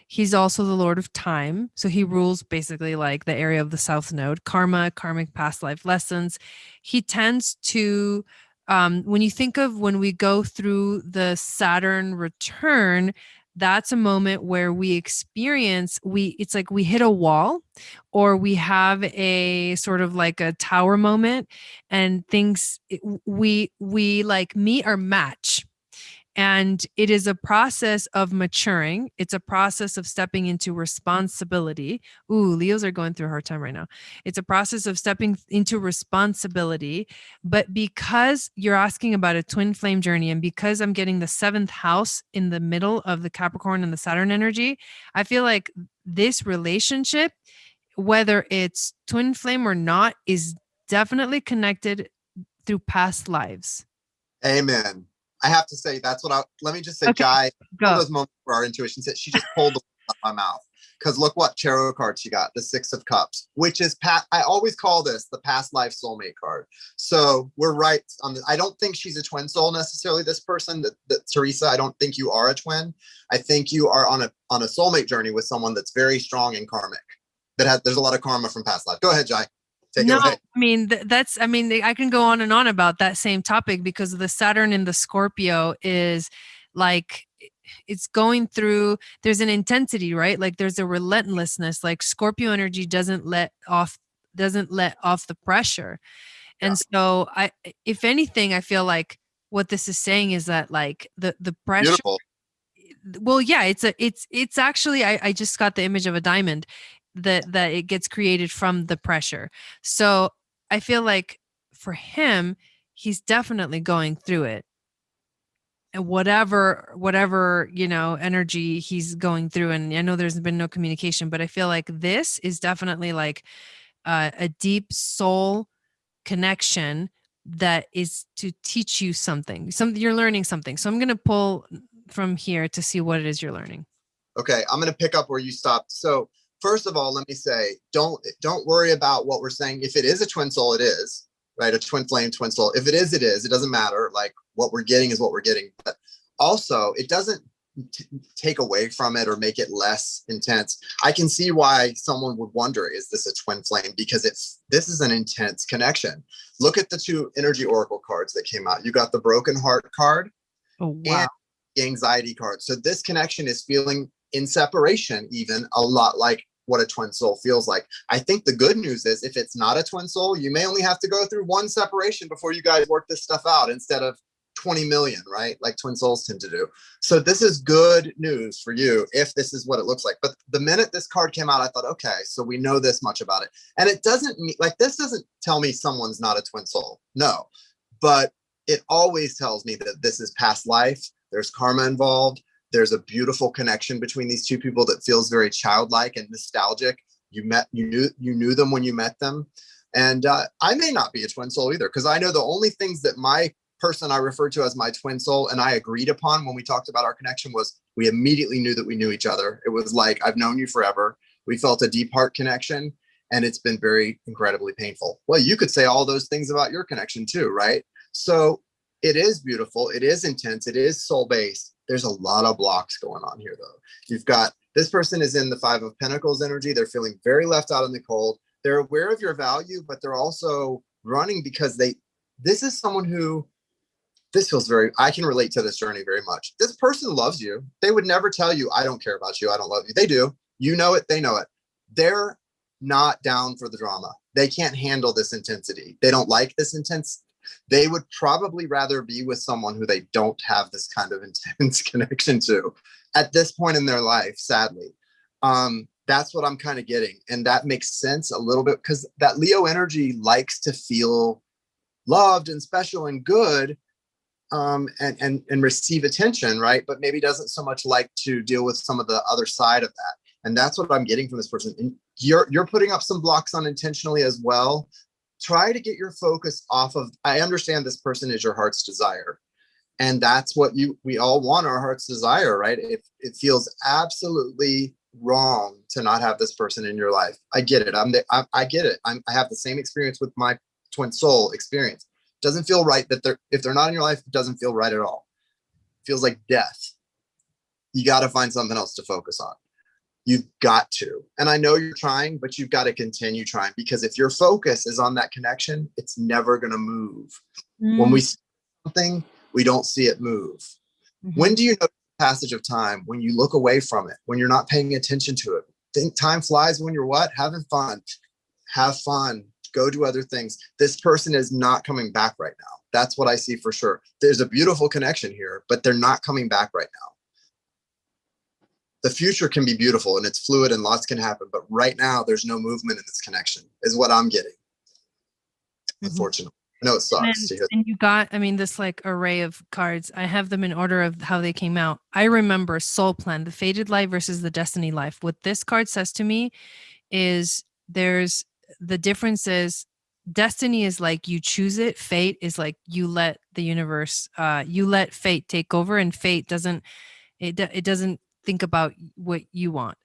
He's also the lord of time. So he rules basically like the area of the south node, karma, karmic past life lessons. He tends to, when you think of when we go through the Saturn return, that's a moment where it's like we hit a wall or we have a sort of like a tower moment and we like meet our match, and it is a process of maturing. It's a process of stepping into responsibility. Ooh, Leos are going through a hard time right now. It's a process of stepping into responsibility. But because you're asking about a twin flame journey, and because I'm getting the seventh house in the middle of the Capricorn and the Saturn energy, I feel like this relationship, whether it's twin flame or not, is definitely connected through past lives. amen. I have to say, let me just say, Okay, Jai, one of go. those moments where our intuition said, she just pulled the out of my mouth. Because look what tarot card she got, the Six of Cups, which is, I always call this the past life soulmate card. So we're right on the, I don't think she's a twin soul necessarily, this person, that Theresa, I don't think you are a twin. I think you are on a soulmate journey with someone that's very strong and karmic, there's a lot of karma from past life. Go ahead, Jai. Take it No, away. I mean I can go on and on about that same topic because the Saturn in the Scorpio is like it's going through, there's an intensity, right? Like there's a relentlessness. Like Scorpio energy doesn't let off the pressure. Yeah. And so if anything, I feel like what this is saying is that like the pressure, Beautiful. well, yeah, it's actually, I just got the image of a diamond that it gets created from the pressure. So I feel like for him, he's definitely going through it. And whatever, energy he's going through. And I know there's been no communication, but I feel like this is definitely like a deep soul connection that is to teach you something. You're learning something. So I'm going to pull from here to see what it is you're learning. Okay, I'm going to pick up where you stopped. So first of all, let me say, don't worry about what we're saying. If it is a twin soul, it is, right? A twin flame, twin soul. If it is, it is. It doesn't matter. Like what we're getting is what we're getting. But also, it doesn't take away from it or make it less intense. I can see why someone would wonder, is this a twin flame? Because this is an intense connection. Look at the two energy oracle cards that came out. You got the broken heart card Oh, and wow. the anxiety card. So this connection is feeling in separation, even a lot like what a twin soul feels like. I think the good news is if it's not a twin soul, you may only have to go through one separation before you guys work this stuff out instead of 20 million, right? Like twin souls tend to do. So this is good news for you if this is what it looks like. But the minute this card came out, I thought, okay, so we know this much about it. And it doesn't mean, like, this doesn't tell me someone's not a twin soul. No. But it always tells me that this is past life. There's karma involved. There's a beautiful connection between these two people that feels very childlike and nostalgic. You knew them when you met them. And I may not be a twin soul either, because I know the only things that my person I referred to as my twin soul and I agreed upon when we talked about our connection was we immediately knew that we knew each other. It was like, I've known you forever. We felt a deep heart connection, and it's been very incredibly painful. Well, you could say all those things about your connection too, right? So it is beautiful. It is intense. It is soul based. There's a lot of blocks going on here, though. You've got this person is in the Five of Pentacles energy. They're feeling very left out in the cold. They're aware of your value, but they're also running because this is someone who, this feels very, I can relate to this journey very much. This person loves you. They would never tell you, I don't care about you. I don't love you. They do. You know it. They know it. They're not down for the drama. They can't handle this intensity. They don't like this intense. They would probably rather be with someone who they don't have this kind of intense connection to at this point in their life, sadly. That's what I'm kind of getting. And that makes sense a little bit because that Leo energy likes to feel loved and special and good, and receive attention, right? But maybe doesn't so much like to deal with some of the other side of that. And that's what I'm getting from this person. And you're putting up some blocks unintentionally as well. Try to get your focus off of, I understand this person is your heart's desire. And that's what we all want, our heart's desire, right? It feels absolutely wrong to not have this person in your life. I get it. I get it. I have the same experience with my twin soul experience. Doesn't feel right that if they're not in your life, it doesn't feel right at all. It feels like death. You got to find something else to focus on. You've got to. And I know you're trying, but you've got to continue trying, because if your focus is on that connection, it's never going to move. When we see something, we don't see it move. When do you know the passage of time? When you look away from it, when you're not paying attention to it. Think time flies when you're what? Having fun. Have fun. Go do other things. This person is not coming back right now. That's what I see for sure. There's a beautiful connection here, but they're not coming back right now. The future can be beautiful and it's fluid and lots can happen, but right now there's no movement in this connection, is what I'm getting. Unfortunately. I know it sucks to hear. And you got, I mean, this like array of cards. I have them in order of how they came out. I remember Soul Plan, the Fated Life versus the Destiny Life. What this card says to me is the difference is destiny is like you choose it. Fate is like you let the universe, you let fate take over, and fate doesn't, it doesn't think about what you want.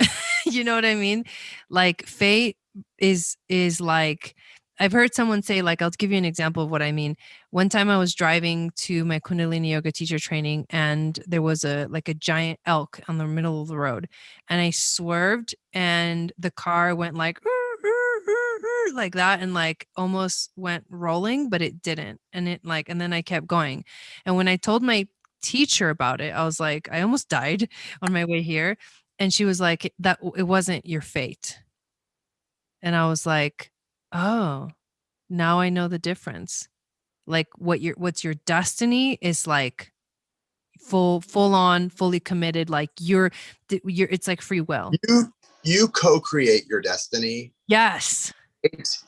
You know what I mean? Like fate is like, I've heard someone say, like, I'll give you an example of what I mean. One time I was driving to my Kundalini yoga teacher training, and there was a giant elk on the middle of the road, and I swerved and the car went like that, and like almost went rolling, but it didn't. And it like, and then I kept going. And when I told my teacher about it, I was like, I almost died on my way here. And she was like, that it wasn't your fate. And I was like, oh, now I know the difference. Like what's your destiny is like full on, fully committed. Like you're it's like free will. You co-create your destiny. Yes.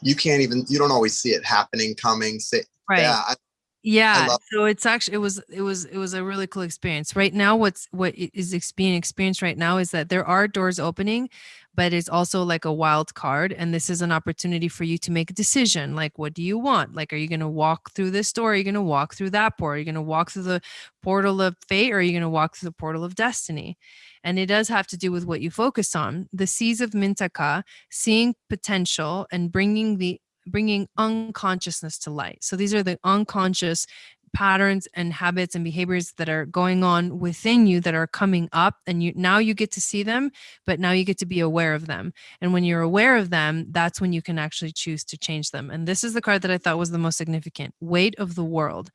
You don't always see it happening, coming. Right. Yeah. So it's actually, it was a really cool experience. Right now, what is being experienced right now is that there are doors opening, but it's also like a wild card. And this is an opportunity for you to make a decision. Like, what do you want? Like, are you going to walk through this door? Are you going to walk through that door? Are you going to walk through the portal of fate? Or are you going to walk through the portal of destiny? And it does have to do with what you focus on. The Seas of Mintaka, seeing potential and bringing unconsciousness to light. So these are the unconscious patterns and habits and behaviors that are going on within you that are coming up, and you get to see them, but now you get to be aware of them. And when you're aware of them, that's when you can actually choose to change them. And this is the card that I thought was the most significant. Weight of the world.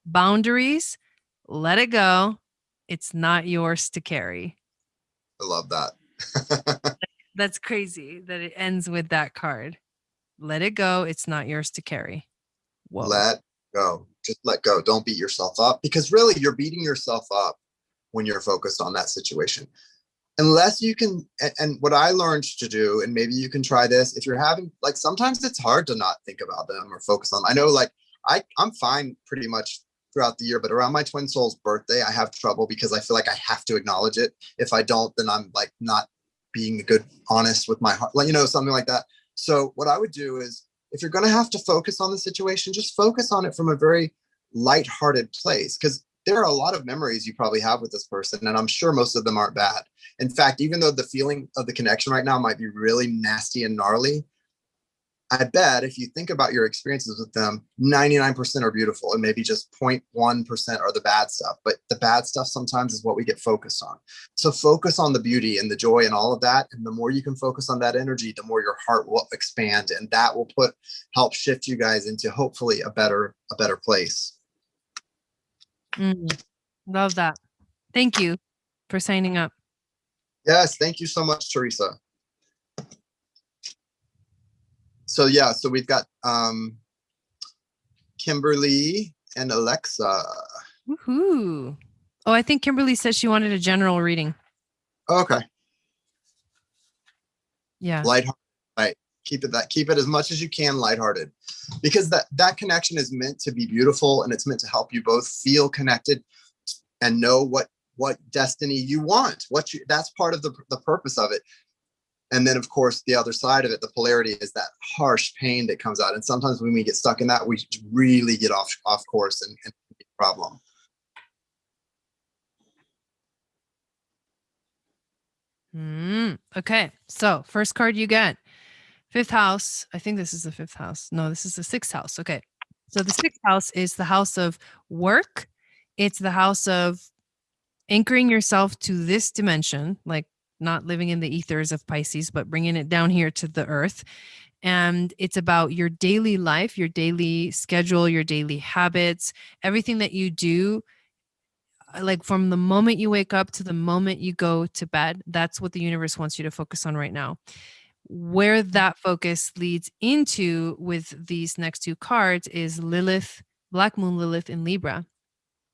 Boundaries, let it go. It's not yours to carry. I love that. That's crazy that it ends with that card. Let it go. It's not yours to carry. Whoa. Let go. Just let go. Don't beat yourself up, because really you're beating yourself up when you're focused on that situation. Unless you can, and what I learned to do, and maybe you can try this, if you're having, like, sometimes it's hard to not think about them or focus on them. I know, like, I'm fine pretty much throughout the year, but around my twin soul's birthday, I have trouble because I feel like I have to acknowledge it. If I don't, then I'm like not being good, honest with my heart, like, something like that. So what I would do is, if you're going to have to focus on the situation, just focus on it from a very lighthearted place, because there are a lot of memories you probably have with this person, and I'm sure most of them aren't bad. In fact, even though the feeling of the connection right now might be really nasty and gnarly, I bet if you think about your experiences with them, 99% are beautiful, and maybe just 0.1% are the bad stuff. But the bad stuff sometimes is what we get focused on. So focus on the beauty and the joy and all of that. And the more you can focus on that energy, the more your heart will expand, and that will help shift you guys into hopefully a better place. Love that. Thank you for signing up. Yes. Thank you so much, Theresa. So we've got Kimberly and Alexa. Woohoo. Oh, I think Kimberly said she wanted a general reading. Okay. Yeah. Lighthearted, right? Keep it as much as you can lighthearted, because that connection is meant to be beautiful, and it's meant to help you both feel connected and know what destiny you want. That's part of the purpose of it. And then, of course, the other side of it, the polarity, is that harsh pain that comes out. And sometimes when we get stuck in that, we really get off course and problem. Okay. So first card you get, fifth house. I think this is the fifth house. No, this is the sixth house. Okay. So the sixth house is the house of work. It's the house of anchoring yourself to this dimension, like not living in the ethers of Pisces, but bringing it down here to the earth. And it's about your daily life, your daily schedule, your daily habits, everything that you do, like from the moment you wake up to the moment you go to bed. That's what the universe wants you to focus on right now. Where that focus leads into with these next two cards is Lilith, Black Moon Lilith in Libra.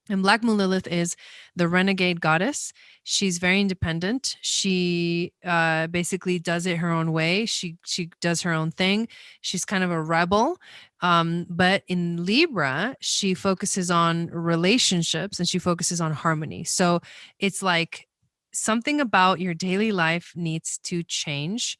And Black Moon Lilith is the renegade goddess. She's very independent. She basically does it her own way. She does her own thing. She's kind of a rebel. But in Libra, she focuses on relationships and she focuses on harmony. So it's like something about your daily life needs to change,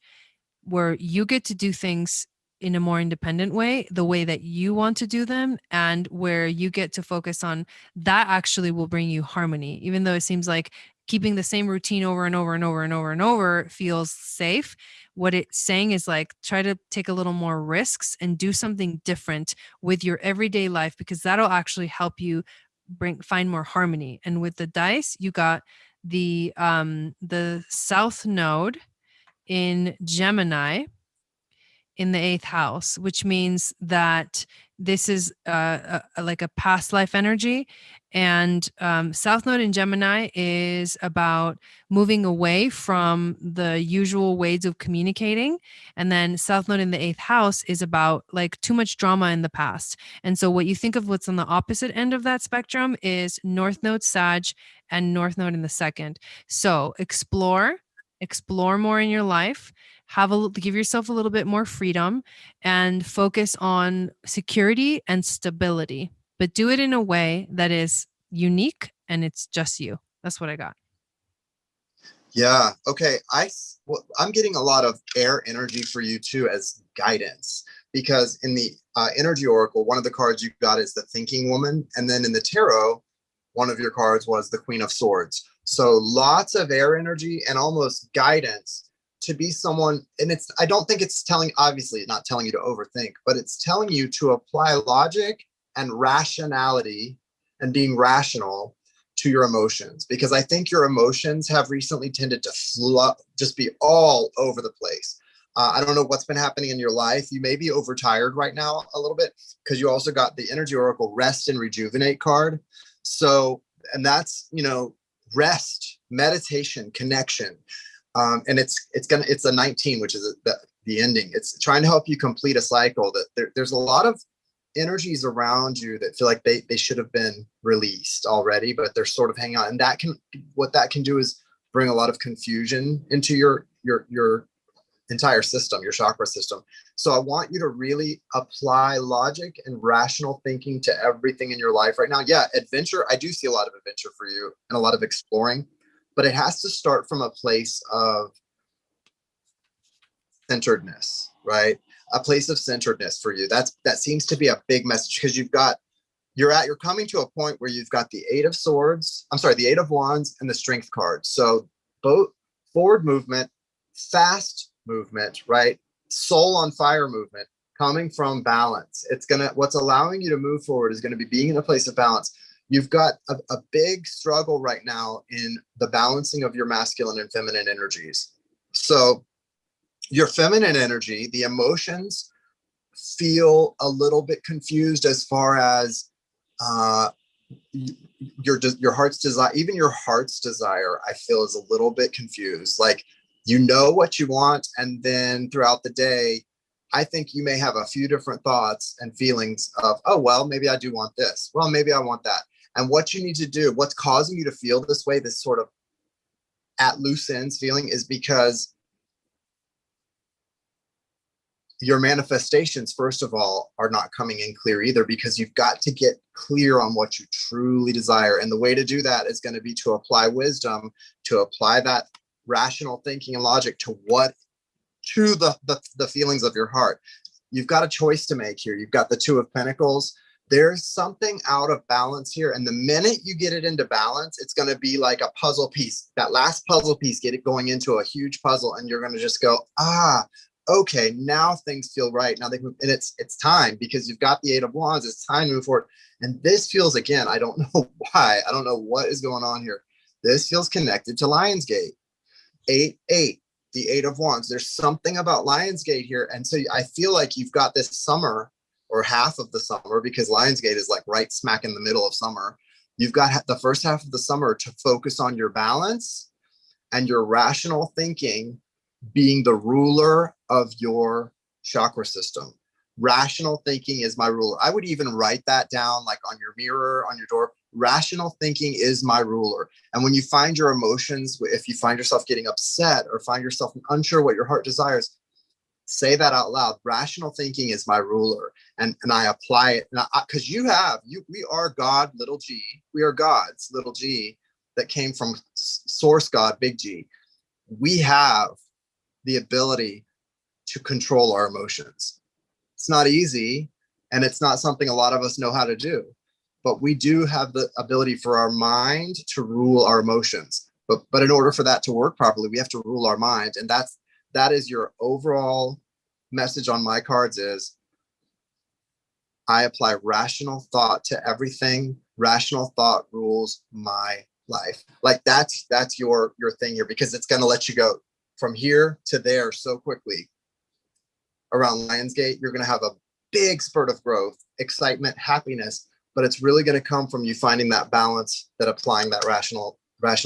where you get to do things in a more independent way, the way that you want to do them, and where you get to focus on that actually will bring you harmony. Even though it seems like keeping the same routine over and over and over and over and over feels safe, what it's saying is like, try to take a little more risks and do something different with your everyday life, because that'll actually help you find more harmony. And with the dice, you got the South Node in Gemini in the eighth house, which means that this is like a past life energy. And South Node in Gemini is about moving away from the usual ways of communicating. And then South Node in the eighth house is about like too much drama in the past. And so what you think of what's on the opposite end of that spectrum is North Node Sag and North Node in the second. So explore more in your life, give yourself a little bit more freedom, and focus on security and stability, but do it in a way that is unique and it's just you. That's what I got. Yeah. Okay. I'm getting a lot of air energy for you too, as guidance, because in the energy oracle, one of the cards you got is the thinking woman. And then in the tarot, one of your cards was the Queen of Swords. So lots of air energy and almost guidance to be someone. And I don't think it's obviously not telling you to overthink, but it's telling you to apply logic and rationality and being rational to your emotions, because I think your emotions have recently tended to just be all over the place. I don't know what's been happening in your life. You may be overtired right now a little bit, because you also got the energy oracle rest and rejuvenate card. So, and that's, rest, meditation, connection. And it's a 19, which is the ending. It's trying to help you complete a cycle. That there's a lot of energies around you that feel like they should have been released already, but they're sort of hanging on. And what that can do is bring a lot of confusion into your entire system, your chakra system. So I want you to really apply logic and rational thinking to everything in your life right now. Yeah, adventure. I do see a lot of adventure for you and a lot of exploring, but it has to start from a place of centeredness, right? A place of centeredness for you. That seems to be a big message, because you're coming to a point where you've got the Eight of Wands and the Strength card. So both forward movement, fast movement, right? Soul on fire movement, coming from balance. What's allowing you to move forward is going to be being in a place of balance. You've got a big struggle right now in the balancing of your masculine and feminine energies. So your feminine energy, the emotions feel a little bit confused as far as your heart's desire. Even your heart's desire, I feel, is a little bit confused. Like, you know what you want, and then throughout the day, I think you may have a few different thoughts and feelings of, oh, well, maybe I do want this. Well, maybe I want that. And what you need to do, what's causing you to feel this way, this sort of at loose ends feeling, is because your manifestations, first of all, are not coming in clear either, because you've got to get clear on what you truly desire. And the way to do that is going to be to apply wisdom, to apply that rational thinking and logic to the feelings of your heart. You've got a choice to make here. You've got the Two of Pentacles. There's something out of balance here. And the minute you get it into balance, it's going to be like a puzzle piece. That last puzzle piece, get it going into a huge puzzle, and you're going to just go, okay, now things feel right. Now they move, and it's time, because you've got the Eight of Wands. It's time to move forward. And this feels, again, I don't know why. I don't know what is going on here. This feels connected to Lionsgate. 8-8, the Eight of Wands. There's something about Lionsgate here. And so I feel like you've got this summer, or half of the summer, because Lionsgate is like right smack in the middle of summer. You've got the first half of the summer to focus on your balance and your rational thinking being the ruler of your chakra system. Rational thinking is my ruler. I would even write that down, like on your mirror, on your door. Rational thinking is my ruler. And when you find your emotions, if you find yourself getting upset or find yourself unsure what your heart desires, say that out loud. Rational thinking is my ruler. And I apply it, because we are God, little g. We are gods, little g, that came from source God, big G. We have the ability to control our emotions. It's not easy, and it's not something a lot of us know how to do, but we do have the ability for our mind to rule our emotions. But in order for that to work properly, we have to rule our mind. And that is your overall message on my cards is, I apply rational thought to everything. Rational thought rules my life. Like that's your thing here, because it's going to let you go from here to there so quickly. Around Lionsgate, you're going to have a big spurt of growth, excitement, happiness, but it's really going to come from you finding that balance that applying that rational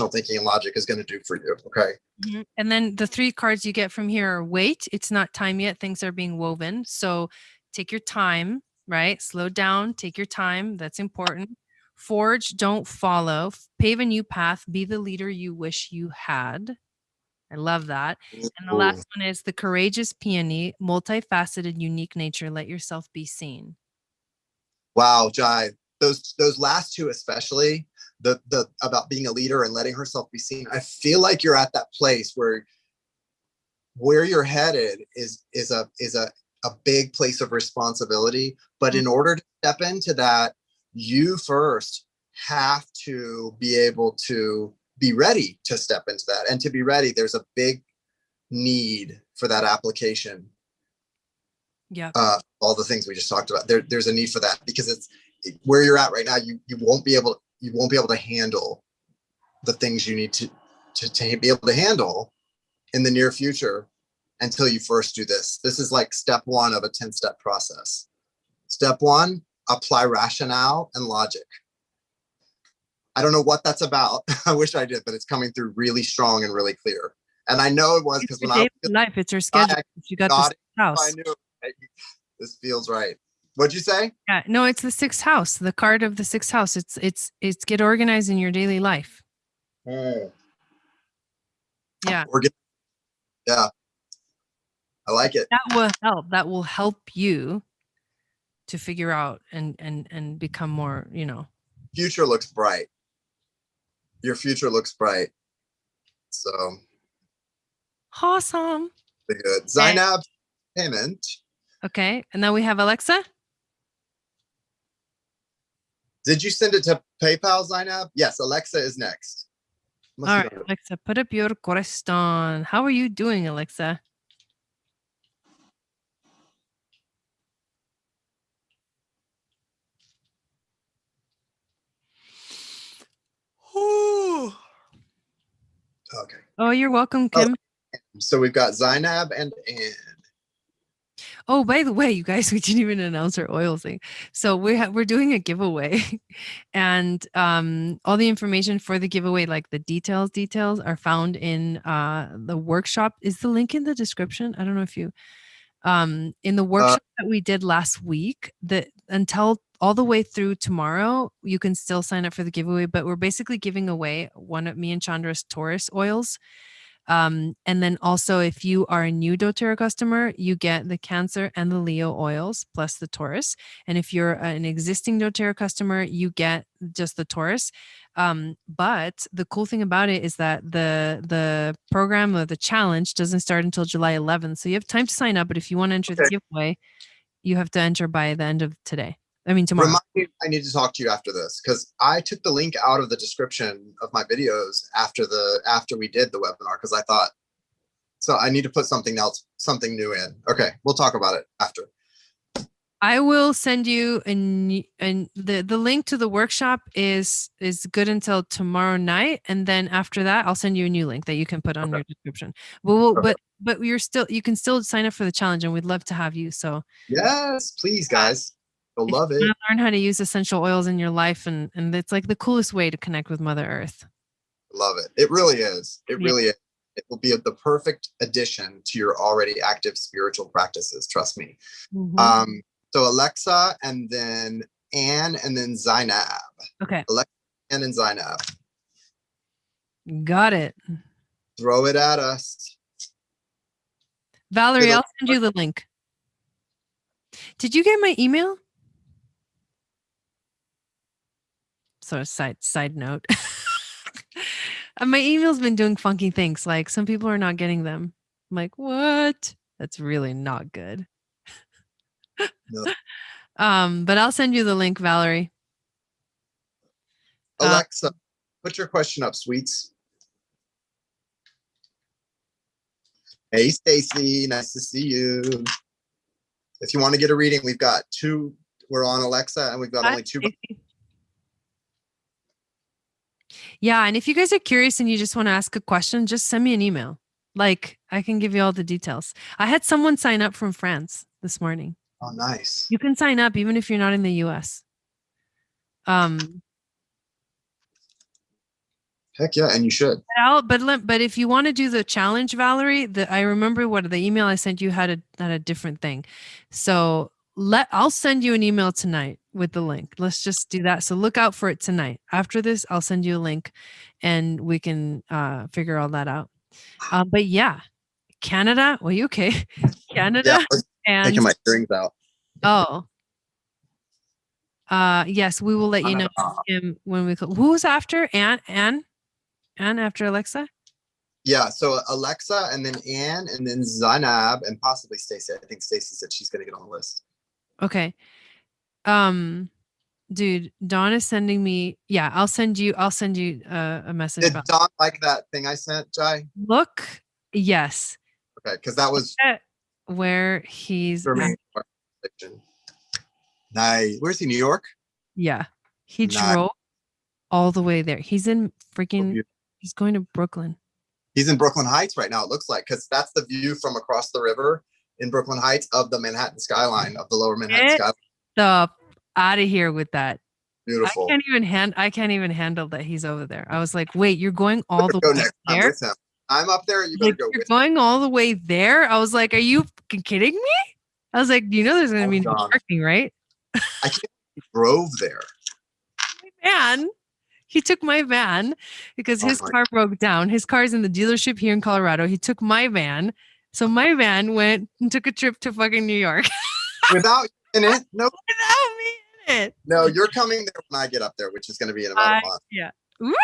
thinking and logic is going to do for you. Okay. Mm-hmm. And then the 3 cards you get from here are wait. It's not time yet. Things are being woven. So take your time, right? Slow down, take your time. That's important. Forge, don't follow. Pave a new path. Be the leader you wish you had. I love that. And the last one is the courageous peony, multifaceted, unique nature. Let yourself be seen. Wow, Jai. Those last two, especially the about being a leader and letting herself be seen. I feel like you're at that place where you're headed is a big place of responsibility. But in order to step into that, you first have to be able to be ready to step into that. And to be ready, there's a big need for that application. Yeah. All the things we just talked about. There's a need for that, because it's where you're at right now. You won't be able to handle the things you need to be able to handle in the near future until you first do this. This is like step 1 of a 10-step process. Step 1, apply rationale and logic. I don't know what that's about. I wish I did, but it's coming through really strong and really clear. And I know it was because when I was life, it's your schedule. You got this house. I knew this feels right. What'd you say? Yeah, no, it's the 6th house. The card of the 6th house. It's get organized in your daily life. Yeah. Yeah. I like it. That will help. That will help you to figure out and become more, Future looks bright. Your future looks bright. So awesome. Good. Zynab payment. Okay. And then we have Alexa. Did you send it to PayPal, Zynab? Yes, Alexa is next. All right, Alexa, put up your corazón. How are you doing, Alexa? Okay. Oh, you're welcome, Kim. So we've got Zynab and Anne. Oh, by the way, you guys, we didn't even announce our oil thing. So we're doing a giveaway, and all the information for the giveaway, like the details, are found in the workshop. Is the link in the description? I don't know if you in the workshop that we did last week. That until all the way through tomorrow, you can still sign up for the giveaway. But we're basically giving away one of me and Chandra's Taurus oils. And then also, if you are a new doTERRA customer, you get the Cancer and the Leo oils plus the Taurus. And if you're an existing doTERRA customer, you get just the Taurus. But the cool thing about it is that the program or the challenge doesn't start until July 11th. So you have time to sign up. But if you want to enter the giveaway, you have to enter by the end of today. I mean, tomorrow. Remind me, I need to talk to you after this because I took the link out of the description of my videos after we did the webinar because I thought, so I need to put something else, something new in. Okay, we'll talk about it after. I will send you the link to the workshop is good until tomorrow night, and then after that, I'll send you a new link that you can put on your description. But you can still sign up for the challenge, and we'd love to have you. So yes, please, guys, you'll love it. Learn how to use essential oils in your life, and it's like the coolest way to connect with Mother Earth. Love it. It really is. It really is. It will be the perfect addition to your already active spiritual practices. Trust me. Mm-hmm. So Alexa, and then Anne, and then Zynab. Okay. Alexa, Anne, and Zynab. Got it. Throw it at us. Valerie, I'll send you the link. Did you get my email? So side note. My email's been doing funky things. Like some people are not getting them. I'm like, what? That's really not good. No. But I'll send you the link, Valerie. Alexa, put your question up, sweets. Hey, Stacy, nice to see you. If you want to get a reading, we've got 2. We're on Alexa, and we've got only 2. Yeah, and if you guys are curious and you just want to ask a question, just send me an email. Like, I can give you all the details. I had someone sign up from France this morning. Oh, nice. You can sign up even if you're not in the US. Heck yeah, and you should. But if you want to do the challenge, Valerie, I remember what the email I sent you had a different thing. So I'll send you an email tonight with the link. Let's just do that. So look out for it tonight. After this, I'll send you a link, and we can figure all that out. But yeah, Canada. Well, you okay? Canada and taking my strings out. Oh. Yes, we will let you know him when we call. Who's after Anne after Alexa? Yeah, so Alexa, and then Anne, and then Zynab, and possibly Stacy. I think Stacy said she's going to get on the list. Okay. Dude, Dawn is sending me. Yeah, I'll send you a message. Did Dawn like that thing I sent, Jai? Look, yes. Okay, because that was where he's. Nice. Where's he? New York? Yeah, he drove all the way there. He's in freaking. He's going to Brooklyn. He's in Brooklyn Heights right now, it looks like, because that's the view from across the river in Brooklyn Heights of the Manhattan skyline, of the lower Manhattan skyline. The out of here with that. Beautiful. I can't even handle that he's over there. I was like, wait, you're going all the way there? With him. I'm up there. You better go with him. You're going all the way there? I was like, are you kidding me? I was like, you know there's going to be no parking, right? I can't. He drove there. Man. He took my van because his car broke down. His car's in the dealership here in Colorado. He took my van. So my van went and took a trip to fucking New York. Without you in it? No. Without me in it. No, you're coming there when I get up there, which is going to be in about a month. Yeah. Woo!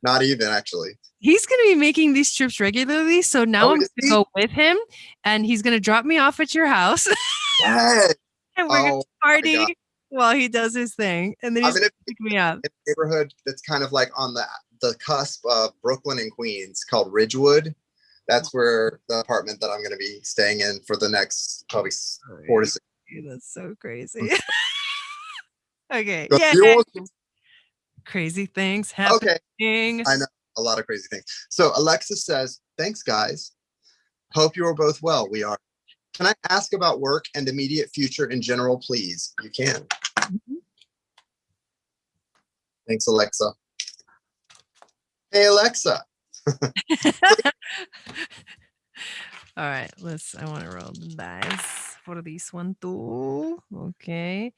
Not even, actually. He's going to be making these trips regularly. So now I'm going to go with him, and he's going to drop me off at your house. Yes. And we're going to party while he does his thing, and then he's gonna pick me up. In a neighborhood that's kind of like on the cusp of Brooklyn and Queens called Ridgewood. That's where the apartment that I'm going to be staying in for the next probably 4 to 6 years. That's so crazy. Okay. Yeah. Crazy things happening. Okay. I know, a lot of crazy things. So Alexa says, "Thanks, guys. Hope you are both well. We are. Can I ask about work and immediate future in general, please?" You can. Mm-hmm. Thanks, Alexa. Hey, Alexa. All right, I want to roll the dice for this one too. Okay.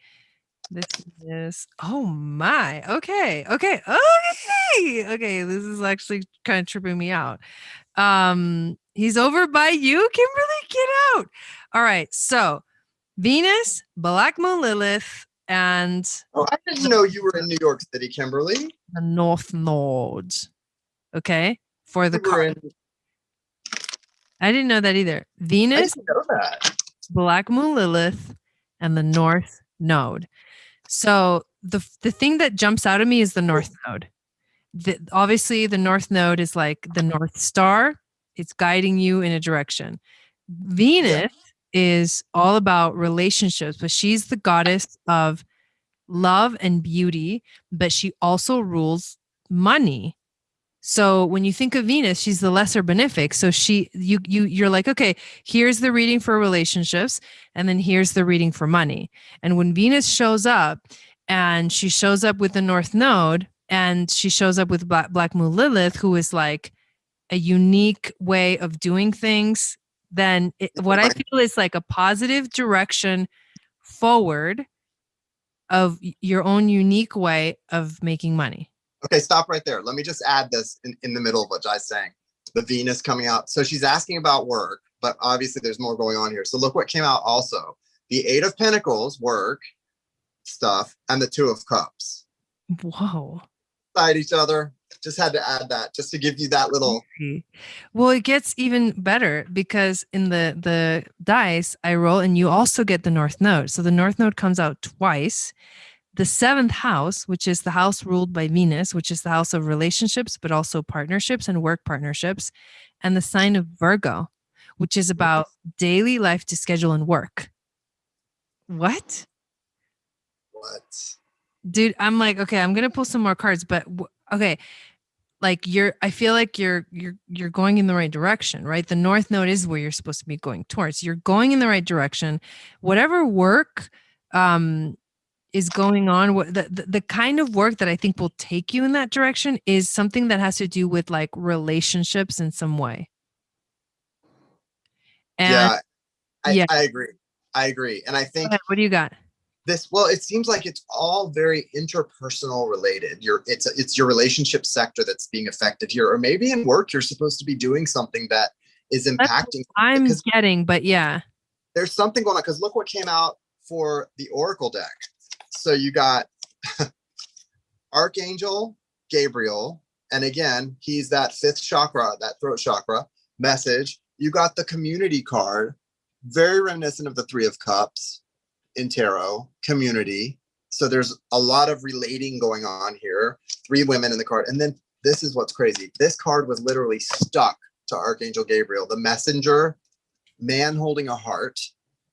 This is, oh my. Okay. This is actually kind of tripping me out. He's over by you, Kimberly. Get out. All right. So Venus, Black Moon Lilith, and Oh, I didn't know you were in New York City, Kimberly. the North Node. Okay. For the You were in. card. I didn't know that either. I Venus, didn't know that. Black Moon Lilith, and the North Node. So the thing that jumps out at me is the North Node. Obviously, the North Node is like the North Star. It's guiding you in a direction. Venus is all about relationships, but she's the goddess of love and beauty, but she also rules money. So when you think of Venus, she's the lesser benefic. So you're like, okay, here's the reading for relationships, and then here's the reading for money. And when Venus shows up, and she shows up with the North Node, and she shows up with Black Moon Lilith, who is like a unique way of doing things, then what I feel is like a positive direction forward of your own unique way of making money. Okay, stop right there. Let me just add this in the middle of what Jai's saying. The Venus coming out. So she's asking about work, but obviously there's more going on here. So look what came out also. The Eight of Pentacles, work stuff, and the Two of Cups. Whoa. Side each other. Just had to add that just to give you that little. Well, it gets even better because in the dice I roll and you also get the North Node. So the North Node comes out twice. The 7th house, which is the house ruled by Venus, which is the house of relationships, but also partnerships and work partnerships, and the sign of Virgo, which is about daily life to schedule and work. What? Dude, I'm like, okay, I'm going to pull some more cards, but okay. Like I feel like you're going in the right direction, right? The North Node is where you're supposed to be going towards. You're going in the right direction. Whatever work, is going on, the kind of work that I think will take you in that direction is something that has to do with like relationships in some way. And I agree. And I think, what do you got? It seems like it's all very interpersonal related. It's your relationship sector that's being affected here, or maybe in work you're supposed to be doing something that is impacting. But yeah, there's something going on because look what came out for the Oracle deck. So you got Archangel Gabriel, and again, he's that 5th chakra, that throat chakra message. You got the community card, very reminiscent of the 3 of Cups in tarot, community. So there's a lot of relating going on here. 3 women in the card. And then this is what's crazy. This card was literally stuck to Archangel Gabriel, the messenger, man holding a heart.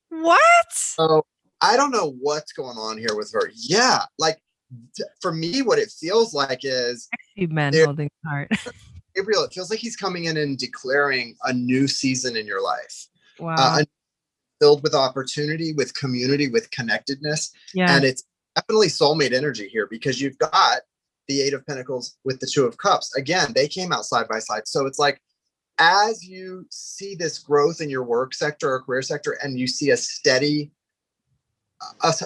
What? So I don't know what's going on here with her. Yeah, like for me, what it feels like is man holding a heart. Gabriel, it feels like he's coming in and declaring a new season in your life. Wow. Filled with opportunity, with community, with connectedness. Yeah. And it's definitely soulmate energy here because you've got the 8 of Pentacles with the 2 of Cups. Again, they came out side by side. So it's like, as you see this growth in your work sector or career sector, and you see a steady,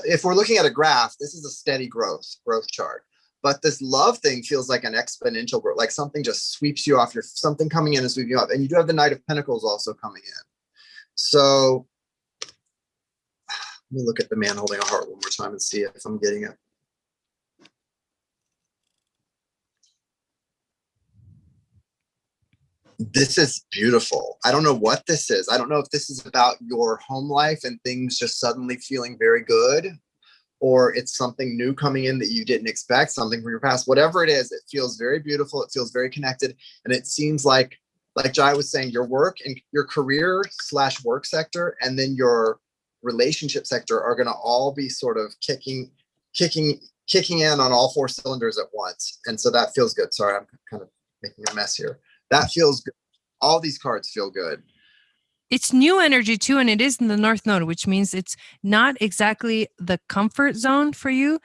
if we're looking at a graph, this is a steady growth chart. But this love thing feels like an exponential growth, like something just sweeps you off, something coming in and sweeping you up. And you do have the Knight of Pentacles also coming in. So let me look at the man holding a heart one more time and see if I'm getting it. This is beautiful. I don't know what this is. I don't know if this is about your home life and things just suddenly feeling very good, or it's something new coming in that you didn't expect, something from your past. Whatever it is, it feels very beautiful. It feels very connected. And it seems like Jai was saying, your work and your career / work sector, and then your relationship sector are going to all be sort of kicking in on all 4 cylinders at once. And so that feels good. Sorry, I'm kind of making a mess here. That feels good. All these cards feel good. It's new energy too, and it is in the North Node, which means it's not exactly the comfort zone for you,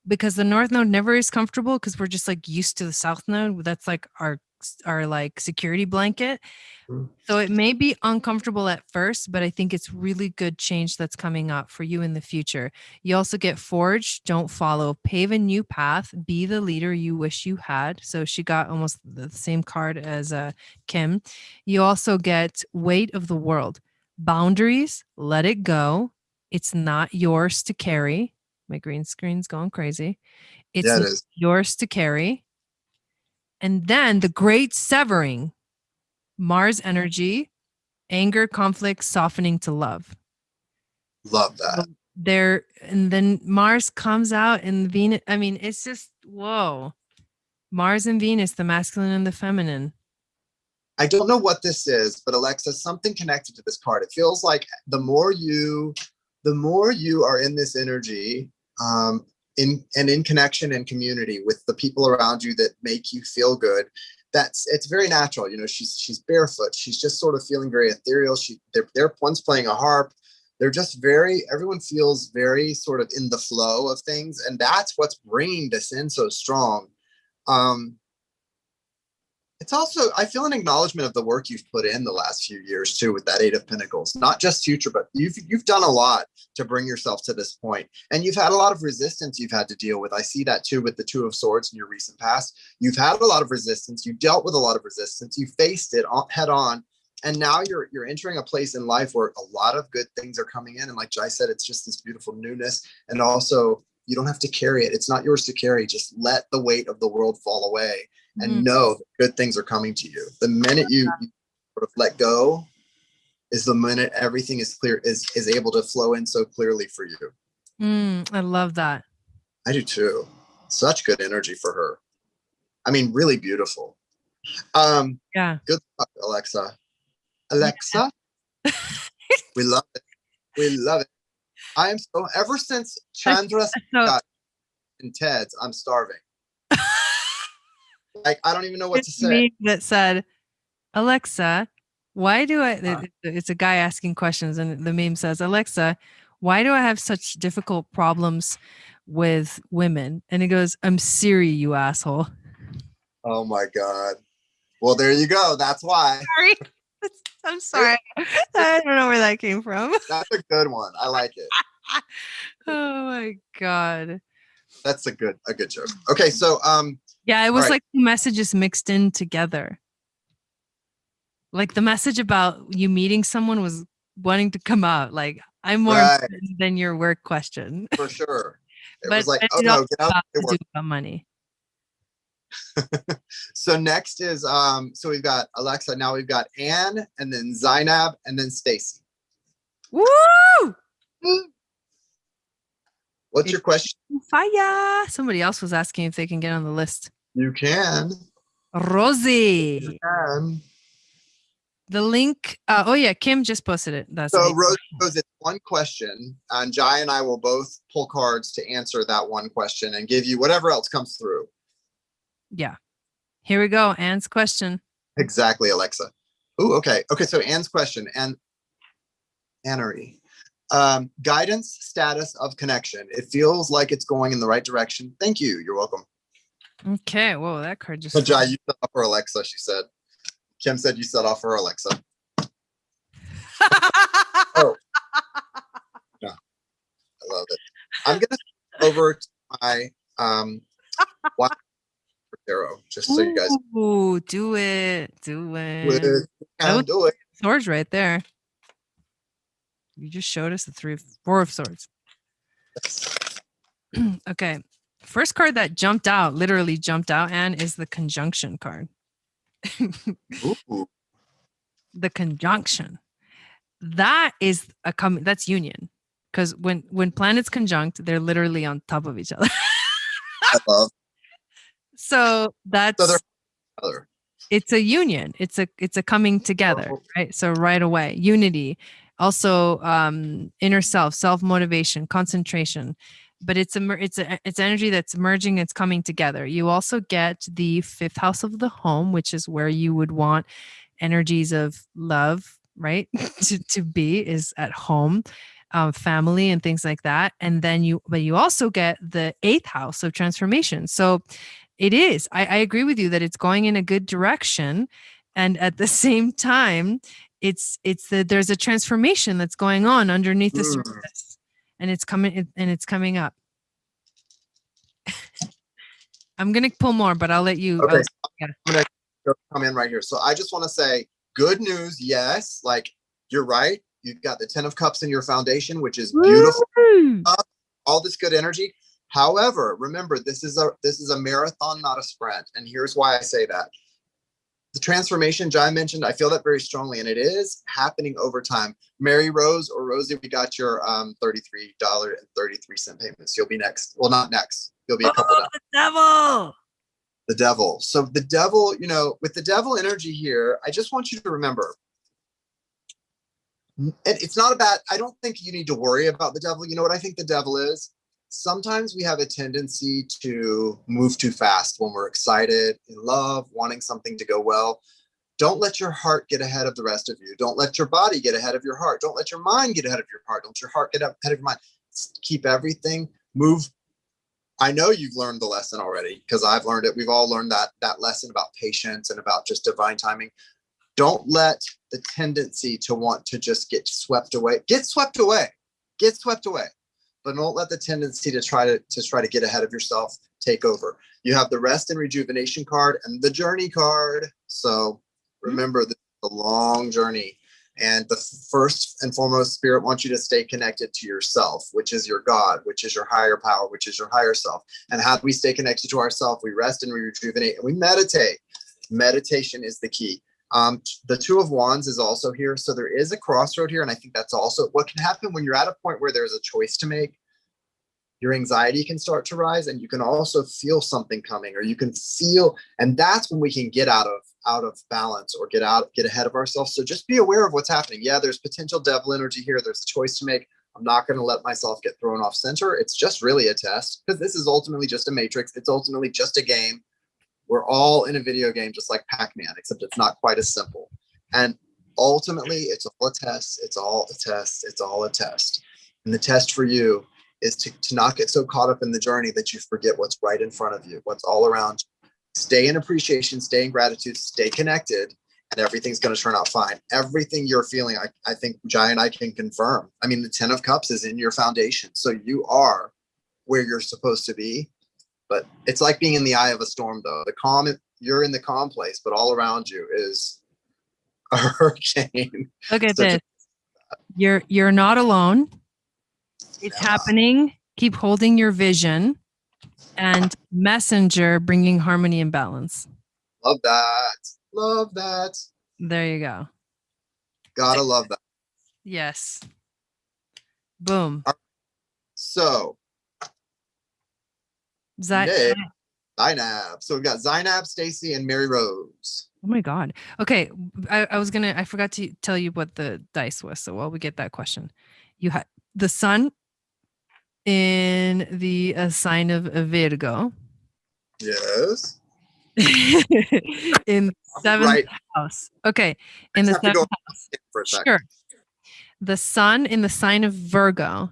because the North Node never is comfortable because we're just like used to the South Node. That's like our our like security blanket. Mm. So it may be uncomfortable at first, but I think it's really good change that's coming up for you in the future. You also get forged, don't follow, pave a new path, be the leader you wish you had. So she got almost the same card as Kim. You also get weight of the world, boundaries, let it go. It's not yours to carry. My green screen's going crazy. It's Yeah, it not is. yours to carry. And then the great severing, Mars energy, anger, conflict, softening to love. Love that. There, and then Mars comes out in Venus. I mean, it's just whoa. Mars and Venus, the masculine and the feminine. I don't know what this is, but Alexa, something connected to this card. It feels like the more you are in this energy, in connection and community with the people around you that make you feel good, it's very natural. She's barefoot. She's just sort of feeling very ethereal. They're one's playing a harp. They're just everyone feels very sort of in the flow of things. And that's what's bringing this in so strong. It's also, I feel an acknowledgement of the work you've put in the last few years too, with that 8 of Pentacles, not just future, but you've done a lot to bring yourself to this point. And you've had a lot of resistance you've had to deal with. I see that too with the 2 of Swords in your recent past. You've had a lot of resistance. You dealt with a lot of resistance. You faced it head on. And now you're entering a place in life where a lot of good things are coming in. And like Jai said, it's just this beautiful newness. And also, you don't have to carry it. It's not yours to carry. Just let the weight of the world fall away and know that good things are coming to you. The minute you sort of let go is the minute everything is clear, is able to flow in so clearly for you. I love that. I do too. Such good energy for her. I mean, really beautiful. Yeah. Good luck, Alexa. Alexa, yeah. We love it. We love it. I am so, ever since Chandra's got in Ted's, I'm starving. Like, I don't even know what to say. Me that said, Alexa, why do it's a guy asking questions, and the meme says, Alexa, why do I have such difficult problems with women? And it goes, I'm Siri, you asshole. Oh my God. Well, there you go. That's why. Sorry. I'm sorry. I don't know where that came from. That's a good one. I like it. Oh my God. That's a good joke. Okay, so yeah, it was like two messages mixed in together. Like the message about you meeting someone was wanting to come out. Like, I'm more important than your work question. For sure. It but was like, oh no, get out. To do about money. So next is so we've got Alexa, now we've got Anne, and then Zynab, and then Stacy. Woo! What's your question? Fire! Somebody else was asking if they can get on the list. You can. Rosie. You can. The link. Oh yeah, Kim just posted it. That's so Rosie goes, it's one question, and Jai and I will both pull cards to answer that one question and give you whatever else comes through. Yeah. Here we go. Anne's question. Exactly, Alexa. Oh, okay. Okay, so Anne's question. And Annery. Guidance, status of connection. It feels like it's going in the right direction. Thank you. You're welcome. Okay. Whoa, that card just... So Jai, you set off for Alexa, she said. Kim said you set off for Alexa. Oh. Yeah. I love it. I'm going to over to my tarot, just so you guys. Ooh, do it. Do it. Do it. Swords right there. You just showed us the 4 of Swords. Okay. First card that literally jumped out, Anne, is the conjunction card. The conjunction. That is that's union. Because when planets conjunct, they're literally on top of each other. I love. So that's it's a union. It's a coming together, right? So right away, unity, also inner self motivation, concentration. But it's energy that's merging. It's coming together. You also get the 5th house of the home, which is where you would want energies of love, right? to be is at home, family and things like that. And then you also get the 8th house of transformation. So It is. I agree with you that it's going in a good direction. And at the same time, it's that there's a transformation that's going on underneath the surface, and it's coming up. I'm gonna pull more, but I'll let you. Okay, I'm gonna come in right here. So I just want to say, good news. Yes, like you're right. You've got the 10 of Cups in your foundation, which is beautiful. All this good energy. However, remember, this is a marathon, not a sprint. And here's why I say that. The transformation Jai mentioned, I feel that very strongly, and it is happening over time. Mary Rose or Rosie, we got your $33.33 payments. You'll be next. Well, not next. You'll be a couple down. The devil. The devil. So the devil, with the devil energy here, I just want you to remember, it's not a bad, I don't think you need to worry about the devil. You know what I think the devil is? Sometimes we have a tendency to move too fast when we're excited, in love, wanting something to go well. Don't let your heart get ahead of the rest of you. Don't let your body get ahead of your heart. Don't let your mind get ahead of your heart. Don't let your heart get ahead of your mind. Keep everything, move. I know you've learned the lesson already, because I've learned it. We've all learned that lesson about patience and about just divine timing. Don't let the tendency to want to just get swept away. Get swept away. But don't let the tendency to try to get ahead of yourself take over. You have the rest and rejuvenation card and the journey card. So remember, this is a long journey. And the first and foremost, Spirit wants you to stay connected to yourself, which is your God, which is your higher power, which is your higher self. And how do we stay connected to ourselves? We rest and we rejuvenate and we meditate. Meditation is the key. The Two of Wands is also here. So there is a crossroad here. And I think that's also what can happen when you're at a point where there's a choice to make. Your anxiety can start to rise, and you can also feel something coming, or you can feel, and that's when we can get out of balance or get ahead of ourselves. So just be aware of what's happening. Yeah, there's potential devil energy here. There's a choice to make. I'm not going to let myself get thrown off center. It's just really a test, because this is ultimately just a matrix. It's ultimately just a game. We're all in a video game, just like Pac-Man, except it's not quite as simple. And ultimately, it's all a test. It's all a test. It's all a test. And the test for you is to not get so caught up in the journey that you forget what's right in front of you, what's all around you. Stay in appreciation, stay in gratitude, stay connected, and everything's going to turn out fine. Everything you're feeling, I think Jai and I can confirm. I mean, the 10 of Cups is in your foundation. So you are where you're supposed to be. But it's like being in the eye of a storm, though. You're in the calm place, but all around you is a hurricane. Look at this. You're not alone. It's happening. Keep holding your vision. And Messenger, bringing harmony and balance. Love that. There you go. Gotta love that. Yes. Boom. So Zynab. So we've got Zynab, Stacy, and Mary Rose. Oh my God. Okay. I forgot to tell you what the dice was. So while we get that question, you had the sun in the sign of Virgo. Yes. In the seventh house. Okay. In the seventh house. For a second. Sure. The sun in the sign of Virgo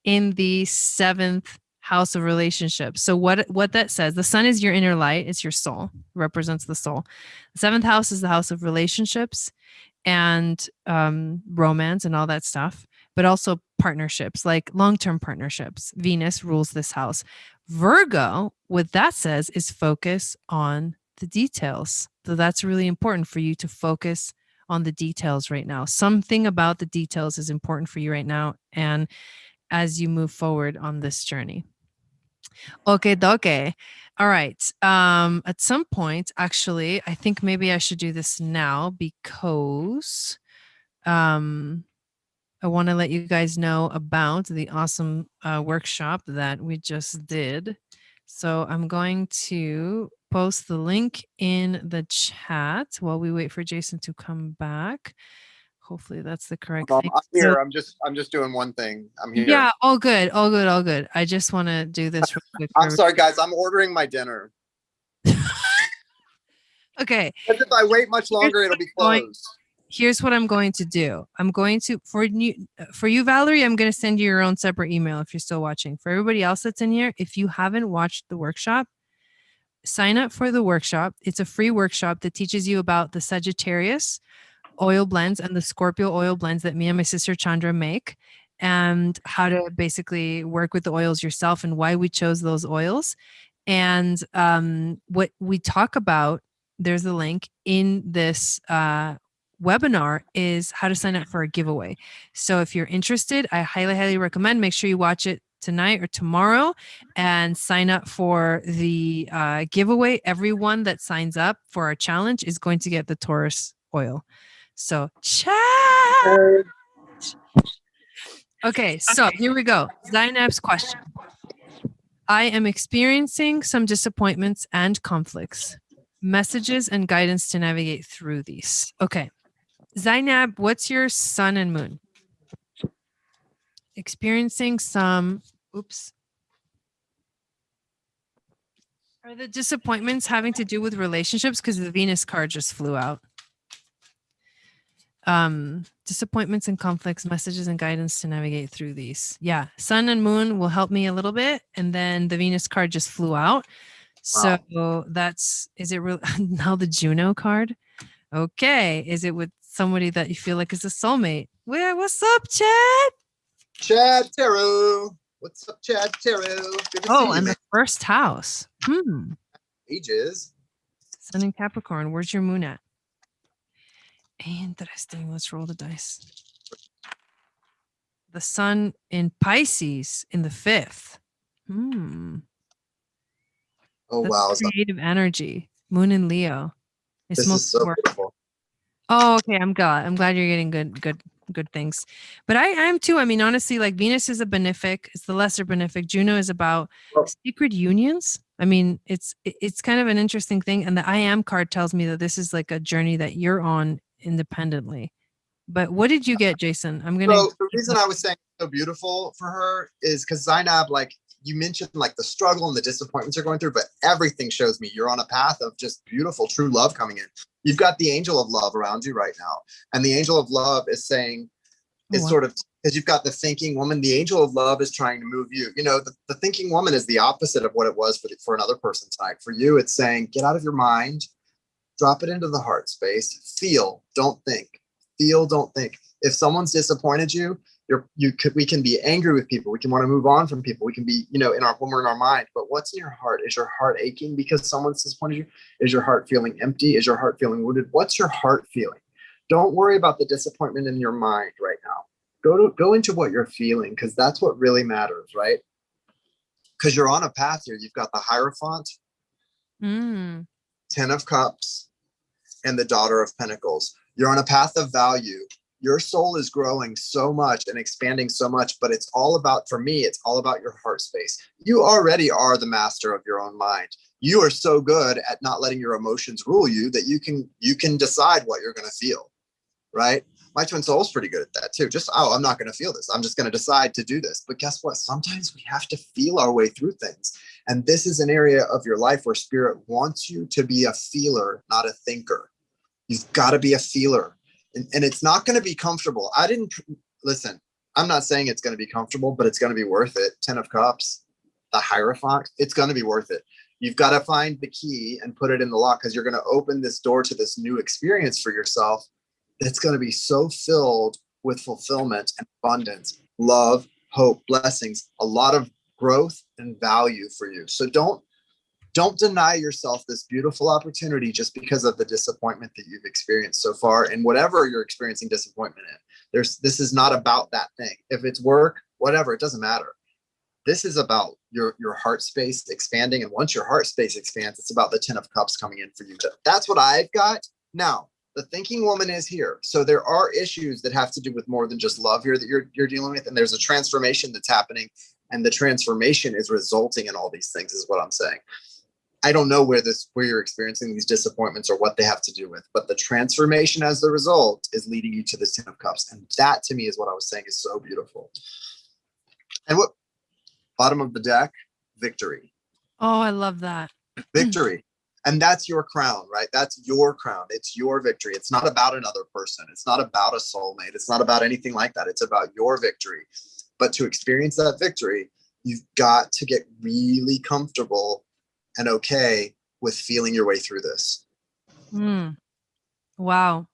in the seventh house of relationships. So what that says, the sun is your inner light. It's your soul. It represents the soul. The seventh house is the house of relationships and romance and all that stuff, but also partnerships, like long-term partnerships. Venus rules this house. Virgo, what that says is focus on the details. So that's really important for you to focus on the details right now. Something about the details is important for you right now, and as you move forward on this journey. Okay. All right. At some point, actually, I think maybe I should do this now, because I want to let you guys know about the awesome workshop that we just did. So I'm going to post the link in the chat while we wait for Jason to come back. Hopefully that's the correct thing. I'm here. So, I'm just doing one thing. I'm here. Yeah, all good. I just want to do this real quick. I'm sorry, guys. I'm ordering my dinner. Okay. Because if I wait much longer, it'll be closed. Here's what I'm going to do. I'm going to, for you, Valerie, I'm going to send you your own separate email if you're still watching. For everybody else that's in here, if you haven't watched the workshop, sign up for the workshop. It's a free workshop that teaches you about the Sagittarius oil blends and the Scorpio oil blends that me and my sister Chandra make, and how to basically work with the oils yourself and why we chose those oils. And what we talk about, there's a link in this webinar, is how to sign up for a giveaway. So if you're interested, I highly, highly recommend, make sure you watch it tonight or tomorrow and sign up for the giveaway. Everyone that signs up for our challenge is going to get the Taurus oil. So chat. Okay, so here we go. Zynab's question. I am experiencing some disappointments and conflicts. Messages and guidance to navigate through these. Okay. Zynab, what's your sun and moon? Experiencing some, oops. Are the disappointments having to do with relationships? Because the Venus card just flew out. Disappointments and conflicts, messages and guidance to navigate through these. Yeah. Sun and moon will help me a little bit. And then the Venus card just flew out. So is it real? Now the Juno card? Okay. Is it with somebody that you feel like is a soulmate? Well, what's up, Chad? Chad Tarot. What's up, Chad Tarot? Good to see you, and man. the first house. Ages. Sun in Capricorn. Where's your moon at? Interesting. Let's roll the dice. The sun in Pisces in the 5th. Oh, That's wow. creative energy. Moon in Leo. This is so beautiful. Oh, okay. I'm glad you're getting good things. But I am too. I mean, honestly, like Venus is a benefic. It's the lesser benefic. Juno is about secret unions. I mean, it's kind of an interesting thing. And the I am card tells me that this is like a journey that you're on independently. But what did you get, Jason? So the reason I was saying so beautiful for her is because Zynab, like you mentioned, like the struggle and the disappointments you're going through, but everything shows me you're on a path of just beautiful, true love coming in. You've got the angel of love around you right now. And the angel of love is saying, sort of, because you've got the thinking woman, the angel of love is trying to move you. You know, the thinking woman is the opposite of what it was for another person tonight. For you, it's saying, get out of your mind, drop it into the heart space, feel, don't think. Feel, don't think. If someone's disappointed you, we can be angry with people. We can want to move on from people. We can be, when we're in our mind. But what's in your heart? Is your heart aching because someone's disappointed you? Is your heart feeling empty? Is your heart feeling wounded? What's your heart feeling? Don't worry about the disappointment in your mind right now. Go into what you're feeling, because that's what really matters, right? Because you're on a path here. You've got the Hierophant, 10 of Cups, and the Daughter of Pentacles. You're on a path of value. Your soul is growing so much and expanding so much, but it's all about, for me, it's all about your heart space. You already are the master of your own mind. You are so good at not letting your emotions rule you that you can decide what you're going to feel, right? My twin soul is pretty good at that too. I'm not going to feel this. I'm just going to decide to do this. But guess what? Sometimes we have to feel our way through things. And this is an area of your life where spirit wants you to be a feeler, not a thinker. You've got to be a feeler. And it's not going to be comfortable. Listen, I'm not saying it's going to be comfortable, but it's going to be worth it. 10 of Cups, the Hierophant, it's going to be worth it. You've got to find the key and put it in the lock, because you're going to open this door to this new experience for yourself. It's going to be so filled with fulfillment and abundance, love, hope, blessings, a lot of growth and value for you. So don't deny yourself this beautiful opportunity just because of the disappointment that you've experienced so far, and whatever you're experiencing disappointment in. This is not about that thing. If it's work, whatever, it doesn't matter. This is about your heart space expanding. And once your heart space expands, it's about the 10 of Cups coming in for you. That's what I've got. Now, the thinking woman is here. So there are issues that have to do with more than just love here that you're dealing with. And there's a transformation that's happening. And the transformation is resulting in all these things, is what I'm saying. I don't know where you're experiencing these disappointments or what they have to do with, but the transformation as the result is leading you to the 10 of Cups. And that to me is what I was saying is so beautiful. And what bottom of the deck, victory. Oh, I love that. Victory. And that's your crown, right? That's your crown. It's your victory. It's not about another person. It's not about a soulmate. It's not about anything like that. It's about your victory. But to experience that victory, you've got to get really comfortable and okay with feeling your way through this. Wow.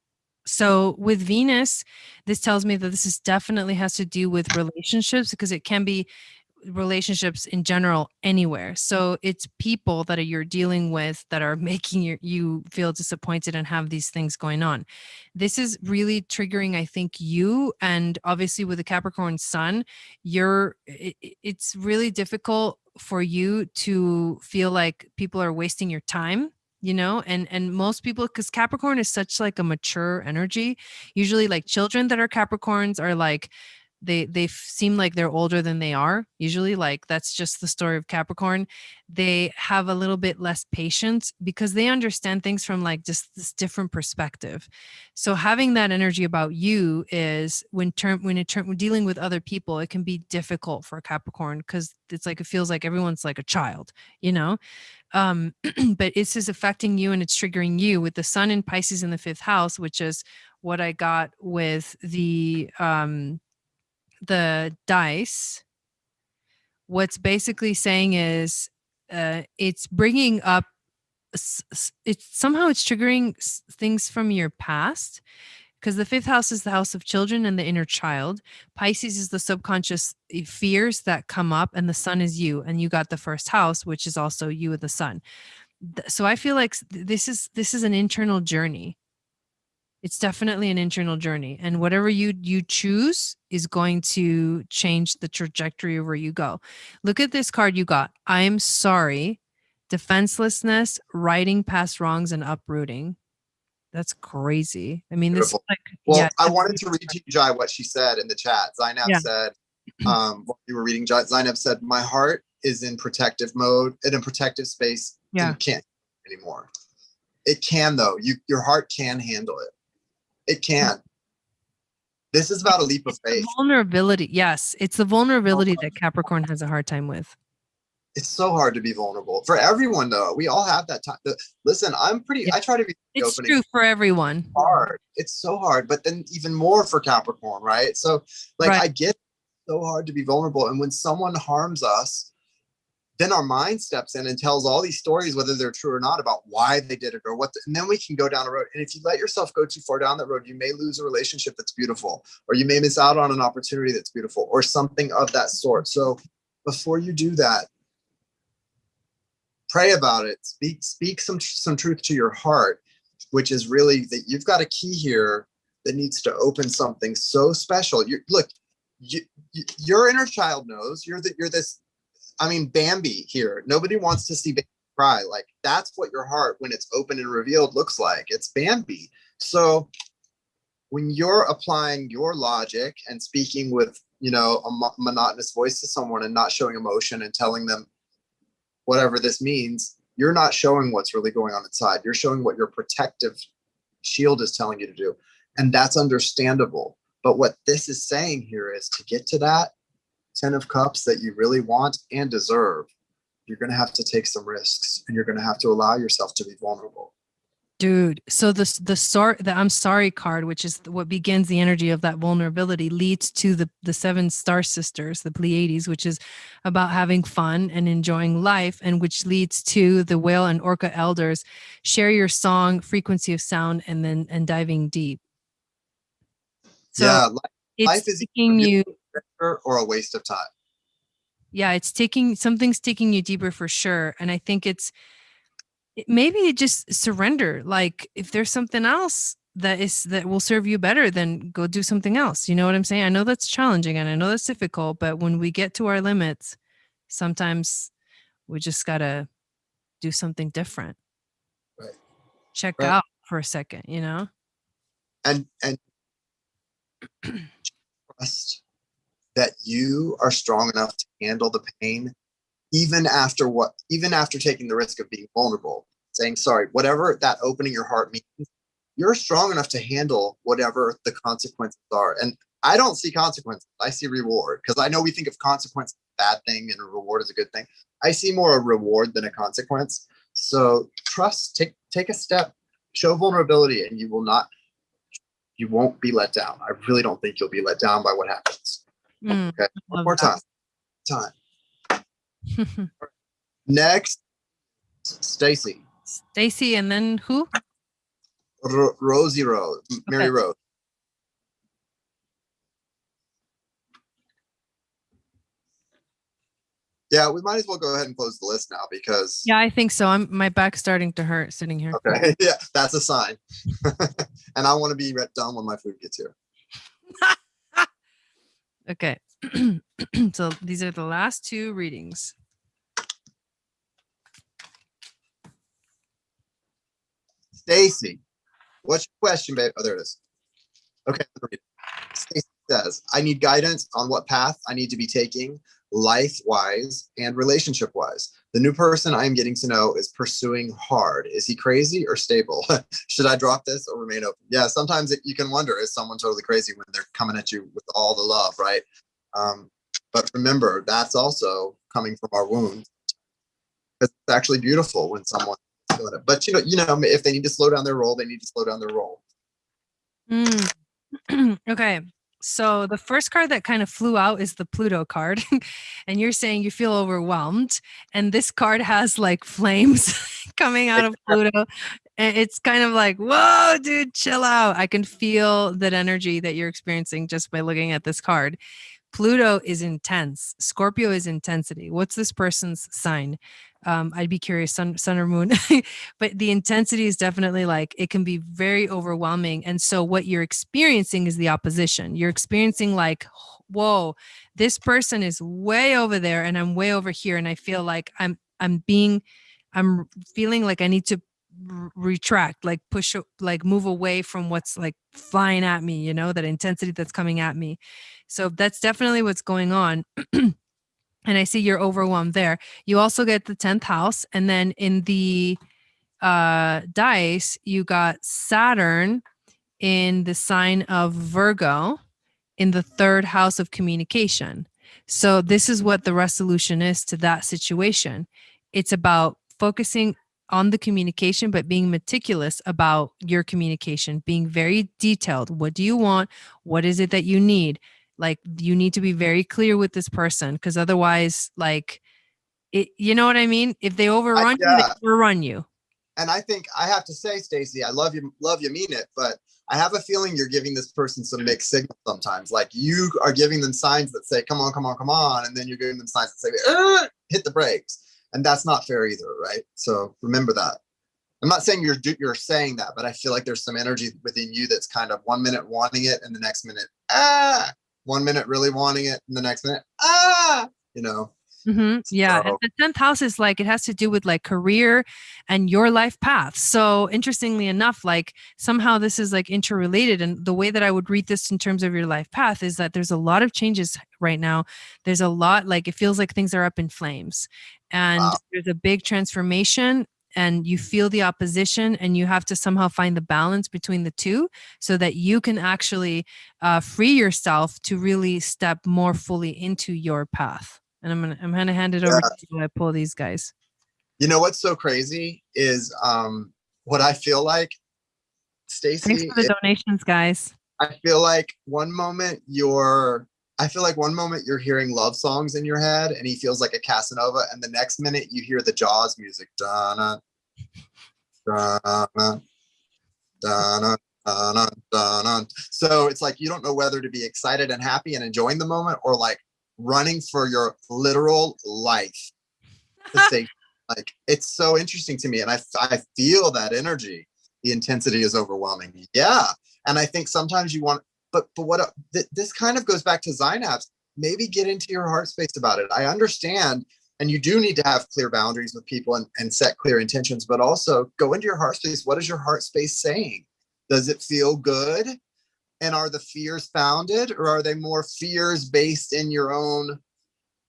So with Venus, this tells me that this is definitely has to do with relationships, because it can be relationships in general anywhere. So it's people that you're dealing with that are making you feel disappointed and have these things going on. This is really triggering, I think, you, and obviously with the Capricorn sun, it's really difficult for you to feel like people are wasting your time, and most people, because Capricorn is such like a mature energy. Usually like children that are Capricorns are like, they seem like they're older than they are. Usually, like, that's just the story of Capricorn. They have a little bit less patience because they understand things from like just this different perspective. So having that energy about you is when dealing with other people, it can be difficult for Capricorn, because it's like it feels like everyone's like a child, you know. But it's just affecting you and it's triggering you with the sun in Pisces in the 5th house, which is what I got with the dice. What's basically saying is it's bringing up it's somehow it's triggering things from your past, because the 5th house is the house of children and the inner child. Pisces is the subconscious fears that come up, and the sun is you, and you got the 1st house, which is also you with the sun. So I feel like this is an internal journey. It's definitely an internal journey, and whatever you choose is going to change the trajectory of where you go. Look at this card you got. I'm sorry, defenselessness, righting past wrongs, and uprooting. That's crazy. I mean, this is Beautiful. like, Well, yeah, I wanted to read to you, Jai, what she said in the chat. Zynab yeah, said, while you were reading, Zynab said, my heart is in protective mode, in a protective space, yeah. and can't anymore. It can, though. Your heart can handle it. It can. This is about a leap of faith. Vulnerability. Yes, it's the vulnerability that Capricorn has a hard time with. It's so hard to be vulnerable for everyone, though. We all have that time. Listen, I try to be It's opening. true for everyone. Hard. It's so hard, but then even more for Capricorn, right? So, like, Right. I get it. So hard to be vulnerable, and when someone harms us, then our mind steps in and tells all these stories, whether they're true or not, about why they did it or what. And then we can go down a road. And if you let yourself go too far down that road, you may lose a relationship that's beautiful, or you may miss out on an opportunity that's beautiful, or something of that sort. So, before you do that, pray about it. Speak some truth to your heart, which is really that you've got a key here that needs to open something so special. Your inner child knows you're this. I mean, Bambi here. Nobody wants to see Bambi cry. Like, that's what your heart, when it's open and revealed, looks like. It's Bambi. So when you're applying your logic and speaking with, a monotonous voice to someone and not showing emotion and telling them whatever this means, you're not showing what's really going on inside. You're showing what your protective shield is telling you to do. And that's understandable. But what this is saying here is, to get to that 10 of Cups that you really want and deserve, you're going to have to take some risks, and you're going to have to allow yourself to be vulnerable. Dude, so the I'm sorry card, which is what begins the energy of that vulnerability, leads to the 7 star sisters, the Pleiades, which is about having fun and enjoying life, and which leads to the whale and orca elders, share your song, frequency of sound, and diving deep. So yeah, life is taking you, or a waste of time. Yeah, something's taking you deeper for sure. And I think maybe just surrender. Like, if there's something else that will serve you better, then go do something else. You know what I'm saying? I know that's challenging and I know that's difficult, but when we get to our limits, sometimes we just gotta do something different. Right. Check out for a second, And trust that you are strong enough to handle the pain, even after taking the risk of being vulnerable, saying sorry, whatever that opening your heart means. You're strong enough to handle whatever the consequences are. And I don't see consequences. I see reward, because I know we think of consequence as a bad thing and a reward is a good thing. I see more a reward than a consequence. So trust, take a step, show vulnerability, and you won't be let down. I really don't think you'll be let down by what happens. Okay. One more time. Next, Stacy. Stacy, and then who? Rosie Rose, Mary Okay. Rose. Yeah, we might as well go ahead and close the list now because. Yeah, I think so. My back's starting to hurt sitting here. Okay, yeah, that's a sign. And I want to be done when my food gets here. Okay. So these are the last two readings. Stacy, what's your question, babe? Oh, there it is. Okay, Stacy says, I need guidance on what path I need to be taking life-wise and relationship-wise. The new person I am getting to know is pursuing hard. Is he crazy or stable? Should I drop this or remain open? Yeah, sometimes you can wonder, is someone totally crazy when they're coming at you with all the love, right? But remember, that's also coming from our wounds. It's actually beautiful when someone is doing it. But if they need to slow down their roll, they need to slow down their roll. Okay. So the first card that kind of flew out is the Pluto card. And you're saying you feel overwhelmed. And this card has like flames coming out of Pluto. And it's kind of like, whoa, dude, chill out. I can feel that energy that you're experiencing just by looking at this card. Pluto is intense. Scorpio is intensity. What's this person's sign? I'd be curious, sun or moon. But the intensity is definitely like, it can be very overwhelming. And so what you're experiencing is the opposition. You're experiencing like, whoa, this person is way over there and I'm way over here. And I feel like I'm feeling like I need to retract, like push, like move away from what's like flying at me, that intensity that's coming at me. So that's definitely what's going on. And I see you're overwhelmed there. You also get the 10th house. And then in the dice, you got Saturn in the sign of Virgo in the 3rd house of communication. So this is what the resolution is to that situation. It's about focusing on the communication, but being meticulous about your communication, being very detailed. What do you want? What is it that you need? Like, you need to be very clear with this person, because otherwise, like, you know what I mean? If they overrun you, they overrun you. And I think I have to say, Stacy, I love you, mean it, but I have a feeling you're giving this person some mixed signals sometimes. Like, you are giving them signs that say, come on, come on, come on. And then you're giving them signs that say, hit the brakes. And that's not fair either, right? So remember that. I'm not saying you're saying that, but I feel like there's some energy within you that's kind of 1 minute wanting it and the next minute, 1 minute really wanting it and the next minute, Mm-hmm. Yeah. So. And the 10th house is like, it has to do with like career and your life path. So interestingly enough, like somehow this is like interrelated. And the way that I would read this in terms of your life path is that there's a lot of changes right now. There's a lot, like, it feels like things are up in flames and there's a big transformation and you feel the opposition and you have to somehow find the balance between the two so that you can actually free yourself to really step more fully into your path. And I'm gonna hand it over to you when I pull these guys. You know what's so crazy is what I feel like, Stacy. Thanks for the donations, guys. I feel like one moment you're hearing love songs in your head and he feels like a Casanova, and the next minute you hear the Jaws music. Da-na, da-na, da-na, da-na, da-na. So it's like you don't know whether to be excited and happy and enjoying the moment or like running for your literal life to say, like, it's so interesting to me. And I feel that energy. The intensity is overwhelming. Yeah. And I think sometimes you want, but what this kind of goes back to Zynab's, maybe get into your heart space about it. I understand. And you do need to have clear boundaries with people and set clear intentions, but also go into your heart space. What is your heart space saying? Does it feel good? And are the fears founded, or are they more fears based in your own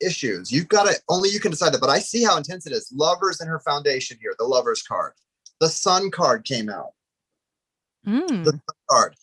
issues? You've got to, only you can decide that. But I see how intense it is. Lovers in her foundation here, the Lovers card. The Sun card came out. The Sun card.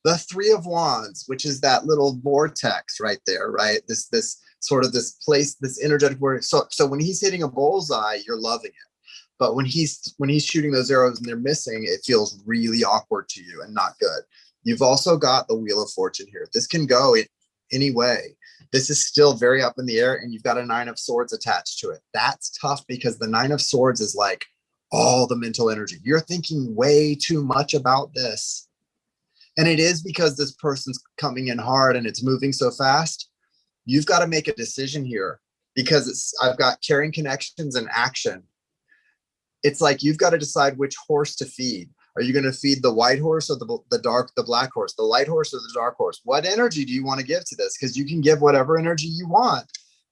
The Three of Wands, which is that little vortex right there, right? This sort of this place, this energetic word. So when he's hitting a bullseye, you're loving it. But when he's shooting those arrows and they're missing, it feels really awkward to you and not good. You've also got the Wheel of Fortune here. This can go in any way. This is still very up in the air, and you've got a 9 of Swords attached to it. That's tough because the 9 of Swords is like all the mental energy. You're thinking way too much about this. And it is because this person's coming in hard and it's moving so fast. You've got to make a decision here, because I've got caring connections and action. It's like you've got to decide which horse to feed. Are you going to feed the white horse or the black horse, the light horse or the dark horse? What energy do you want to give to this? Because you can give whatever energy you want,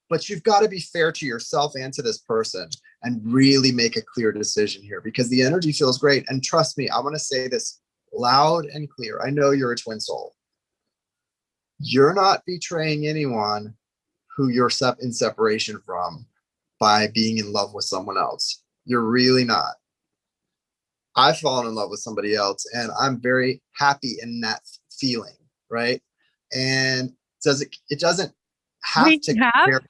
but you've got to be fair to yourself and to this person and really make a clear decision here, because the energy feels great. And trust me, I want to say this loud and clear. I know you're a twin soul. You're not betraying anyone who you're in separation from by being in love with someone else. You're really not. I've fallen in love with somebody else and I'm very happy in that feeling, right? And it doesn't have to compare.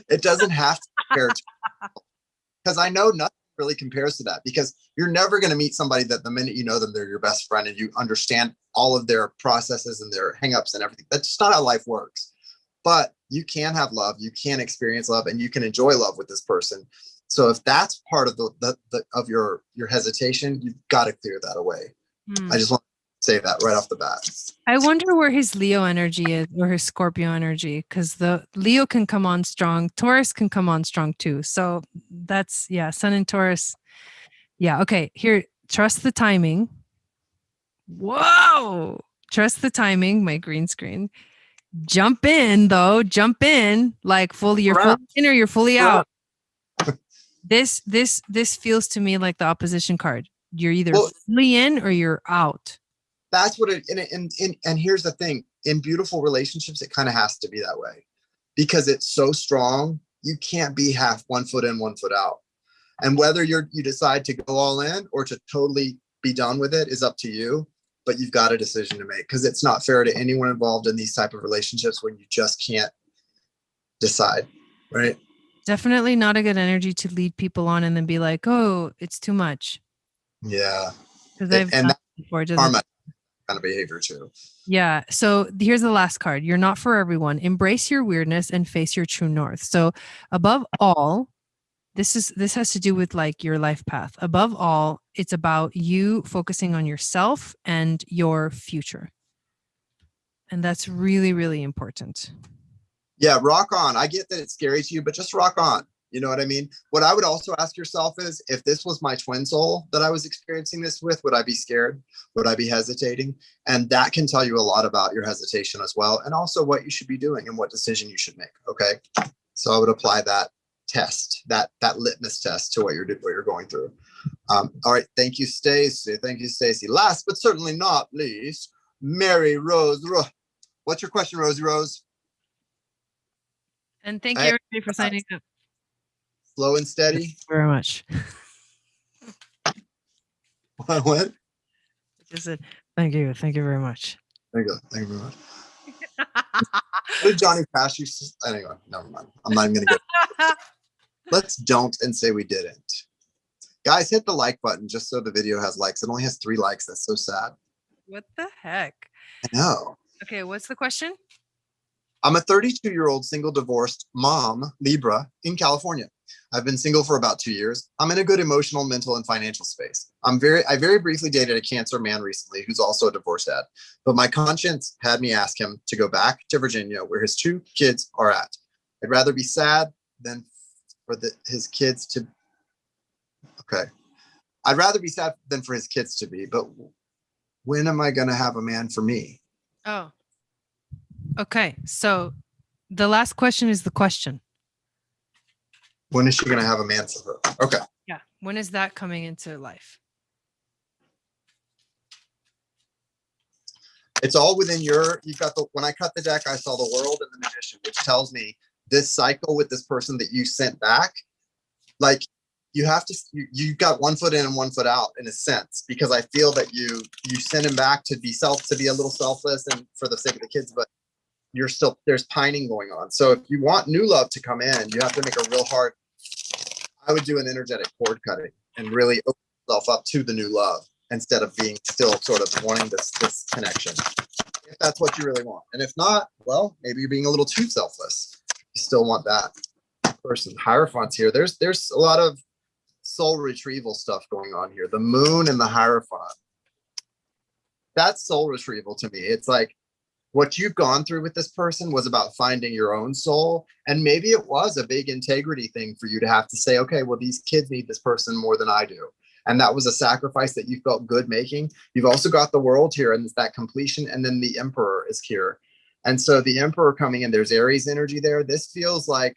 It doesn't have to compare to, because I know nothing really compares to that, because you're never going to meet somebody that the minute you know them, they're your best friend and you understand all of their processes and their hangups and everything. That's just not how life works. But you can have love, you can experience love, and you can enjoy love with this person. So if that's part of of your hesitation, you've got to clear that away. I just want to say that right off the bat. I wonder where his Leo energy is, or his Scorpio energy, because the Leo can come on strong, Taurus can come on strong too. So that's, Sun in Taurus. Yeah. Okay. Here, trust the timing. Whoa. Trust the timing. My green screen. Jump in, like fully. You're fully in or you're fully out. This feels to me like the opposition card. You're either fully in or you're out. That's what it, and here's the thing, in beautiful relationships, it kind of has to be that way, because it's so strong. You can't be half, 1 foot in, 1 foot out. And whether you decide to go all in or to totally be done with it is up to you, but you've got a decision to make, because it's not fair to anyone involved in these type of relationships when you just can't decide, right? Definitely not a good energy to lead people on and then be like, oh, it's too much. Yeah. Because I've done that before. Karma kind of behavior too. Yeah. So here's the last card. You're not for everyone. Embrace your weirdness and face your true north. So above all, this has to do with like your life path. Above all, it's about you focusing on yourself and your future. And that's really, really important. Yeah, rock on. I get that it's scary to you, but just rock on. You know what I mean? What I would also ask yourself is, if this was my twin soul that I was experiencing this with, would I be scared? Would I be hesitating? And that can tell you a lot about your hesitation as well, and also what you should be doing and what decision you should make. Okay. So I would apply that test, that litmus test to what you're going through. All right. Thank you, Stacy. Thank you, Stacy. Last but certainly not least, Mary Rose. What's your question, Rosie Rose? And thank you everybody for signing up. Slow and steady. Thank you very much. What? Just said, thank you. Thank you very much. There you go. Thank you very much. What did Johnny Cash used to? Anyway, never mind. I'm not even going to go. Let's don't and say we didn't. Guys, hit the like button just so the video has likes. It only has 3 likes. That's so sad. What the heck? I know. Okay, what's the question? I'm a 32-year-old single divorced mom, Libra, in California. I've been single for about 2 years. I'm in a good emotional, mental, and financial space. I very briefly dated a Cancer man recently who's also a divorced dad, but my conscience had me ask him to go back to Virginia where his 2 kids are at. I'd rather be sad than for his kids to. Okay. I'd rather be sad than for his kids to be, but when am I going to have a man for me? Oh. Okay, so the last question is the question. When is she going to have a man for her? Okay. Yeah. When is that coming into life? It's all within you've got when I cut the deck, I saw the World and the Magician, which tells me this cycle with this person that you sent back, like you've got 1 foot in and 1 foot out in a sense, because I feel that you sent him back to be a little selfless and for the sake of the kids, but there's pining going on. So if you want new love to come in, you have to make a real hard, I would do an energetic cord cutting and really open yourself up to the new love instead of being still sort of wanting this connection. If that's what you really want. And if not, well, maybe you're being a little too selfless. You still want that person. Hierophant's here. There's a lot of soul retrieval stuff going on here. The moon and the Hierophant. That's soul retrieval to me. It's like what you've gone through with this person was about finding your own soul. And maybe it was a big integrity thing for you to have to say, okay, well, these kids need this person more than I do. And that was a sacrifice that you felt good making. You've also got the world here and that completion. And then the Emperor is here. And so the Emperor coming in, there's Aries energy there. This feels like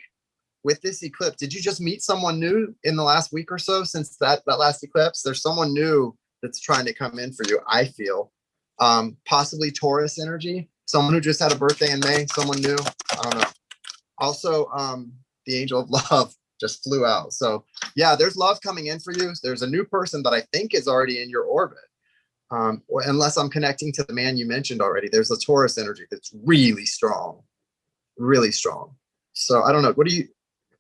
with this eclipse, did you just meet someone new in the last week or so since that last eclipse? There's someone new that's trying to come in for you, I feel. Possibly Taurus energy. Someone who just had a birthday in May, someone new. I don't know. Also, the angel of love just flew out. So yeah, there's love coming in for you. There's a new person that I think is already in your orbit. Unless I'm connecting to the man you mentioned already, there's a Taurus energy that's really strong, really strong. So I don't know.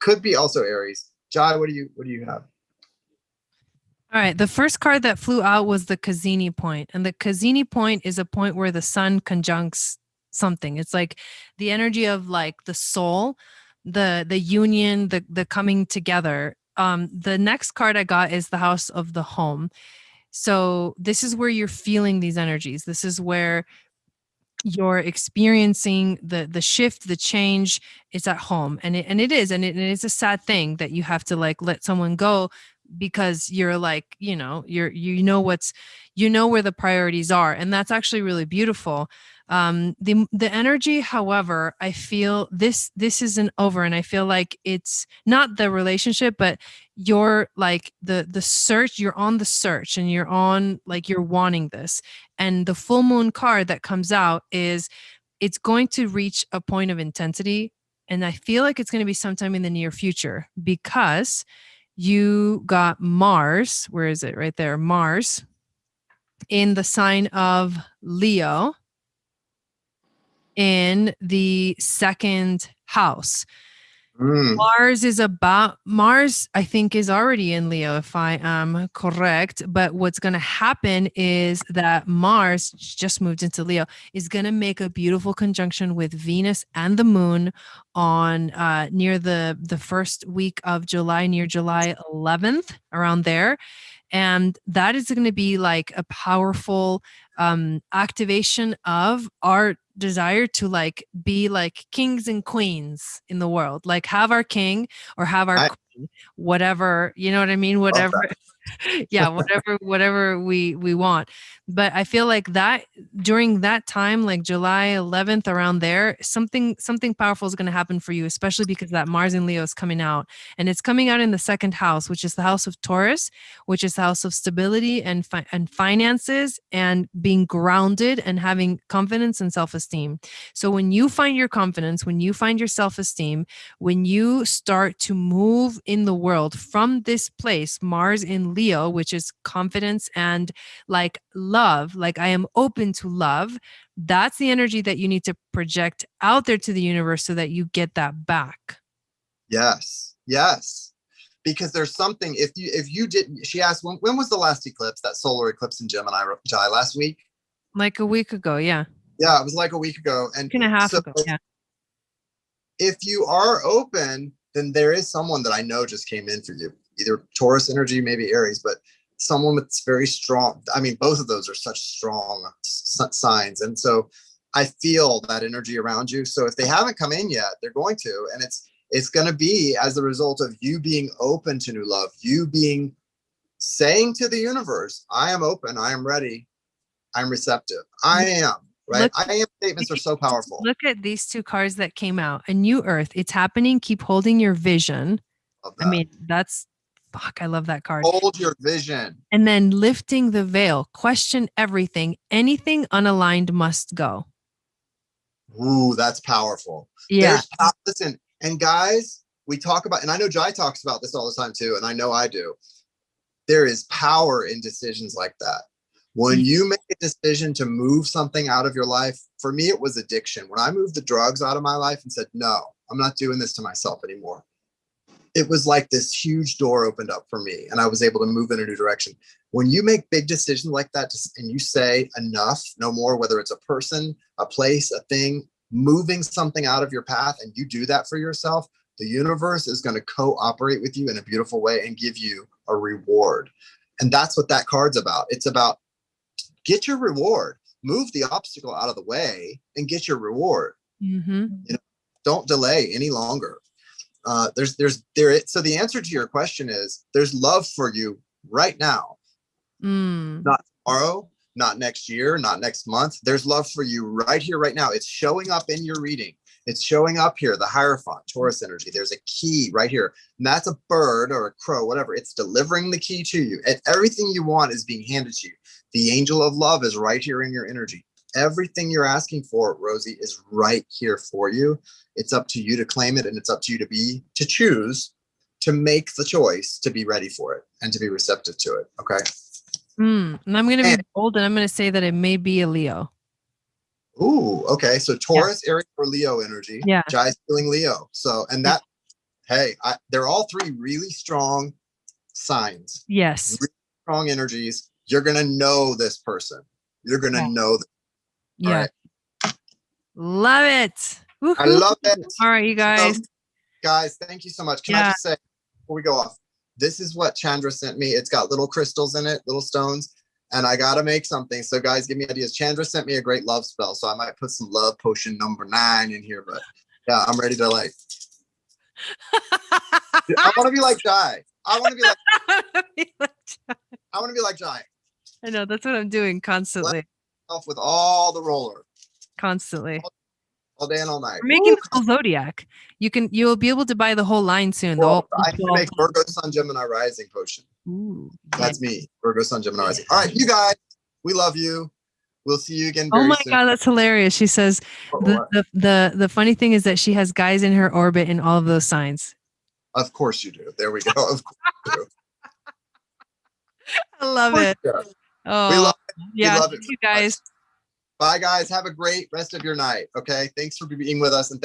Could be also Aries. Jai, what do you have? All right. The first card that flew out was the Cassini point. And the Cassini point is a point where the sun conjuncts something. It's like the energy of like the soul, the union, the coming together. The next card I got is the house of the home. So this is where you're feeling these energies. This is where you're experiencing the shift, the change. It's at home. And it is a sad thing that you have to like let someone go, because you're like, you know where the priorities are. And that's actually really beautiful. The energy, however, I feel this isn't over. And I feel like it's not the relationship, but you're like the search, you're on the search, and you're on like, you're wanting this. And the full moon card that comes out is it's going to reach a point of intensity. And I feel like it's going to be sometime in the near future, because you got Mars. Where is it? Right there. Mars in the sign of Leo in the second house. Mars, I think, is already in Leo, if I am correct. But what's going to happen is that Mars just moved into Leo, is going to make a beautiful conjunction with Venus and the moon on near the first week of July, near July 11th, around there. And that is going to be like a powerful activation of our desire to like be like kings and queens in the world, like have our king or have our queen, whatever, you know what I mean? Whatever. Yeah, whatever we want. But I feel like that during that time, like July 11th, around there, something powerful is going to happen for you, especially because that Mars in Leo is coming out, and it's coming out in the second house, which is the house of Taurus, which is the house of stability and finances and being grounded and having confidence and self-esteem. So when you find your confidence, when you find your self-esteem, when you start to move in the world from this place, Mars in Leo, which is confidence and like love, like I am open to love, that's the energy that you need to project out there to the universe so that you get that back. Yes. Because there's something, if you didn't, she asked, when was the last eclipse, that solar eclipse in Gemini, Jai, last week? Like a week ago, yeah. Yeah, it was like a week ago. And week and a half ago, yeah. If you are open, then there is someone that I know just came in for you. Either Taurus energy, maybe Aries, but someone that's very strong. I mean, both of those are such strong signs. And so I feel that energy around you. So if they haven't come in yet, they're going to. And it's going to be as a result of you being open to new love, you saying to the universe, I am open, I am ready, I'm receptive. I am. Right. I am statements are so powerful. Look at these two cards that came out. A new earth. It's happening. Keep holding your vision. I mean, I love that card. Hold your vision. And then lifting the veil. Question everything. Anything unaligned must go. Ooh, that's powerful. Yeah. Listen, and guys, we talk about, and I know Jai talks about this all the time too, and I know I do. There is power in decisions like that. When you make a decision to move something out of your life, for me, it was addiction. When I moved the drugs out of my life and said, no, I'm not doing this to myself anymore. It was like this huge door opened up for me and I was able to move in a new direction. When you make big decisions like that and you say enough, no more, whether it's a person, a place, a thing, moving something out of your path, and you do that for yourself, the universe is going to cooperate with you in a beautiful way and give you a reward. And that's what that card's about. It's about get your reward, move the obstacle out of the way and get your reward. Don't delay any longer. So the answer to your question is there's love for you right now. Not tomorrow, not next year, not next month. There's love for you right here, right now. It's showing up in your reading. It's showing up here, the Hierophant, Taurus energy. There's a key right here. And that's a bird or a crow, whatever. It's delivering the key to you. And everything you want is being handed to you. The angel of love is right here in your energy. Everything you're asking for, Rosie, is right here for you. It's up to you to claim it, and it's up to you to choose, to make the choice to be ready for it and to be receptive to it. Okay. And I'm going to be bold, and I'm going to say that it may be a Leo. Ooh, okay. So Taurus, Aries, or Leo energy. Yeah. Jai's feeling Leo. So, and that, they're all three really strong signs. Yes. Really strong energies. You're going to know this person. You're going to know them. Yeah. Right. Love it. Woo-hoo. I love it. All right, you guys. Guys, thank you so much. Can I just say, before we go off, this is what Chandra sent me. It's got little crystals in it, little stones. And I got to make something. So guys, give me ideas. Chandra sent me a great love spell. So I might put some love potion number 9 in here. But yeah, I'm ready to I want to be like Jai. I want to be like Jai. I know. That's what I'm doing constantly. With all the roller. Constantly. All day and all night. We're making the whole zodiac. You'll be able to buy the whole line soon. I can make Virgo Sun Gemini Rising potion. Ooh, that's me. Virgo Sun Gemini Rising. All right, you guys, we love you. We'll see you again very soon. God, that's hilarious. She says the funny thing is that she has guys in her orbit in all of those signs. Of course you do. There we go. Of course you do. I love it. Oh, we love it. Yeah, we love it. You guys. Bye, guys. Have a great rest of your night. Okay. Thanks for being with us. And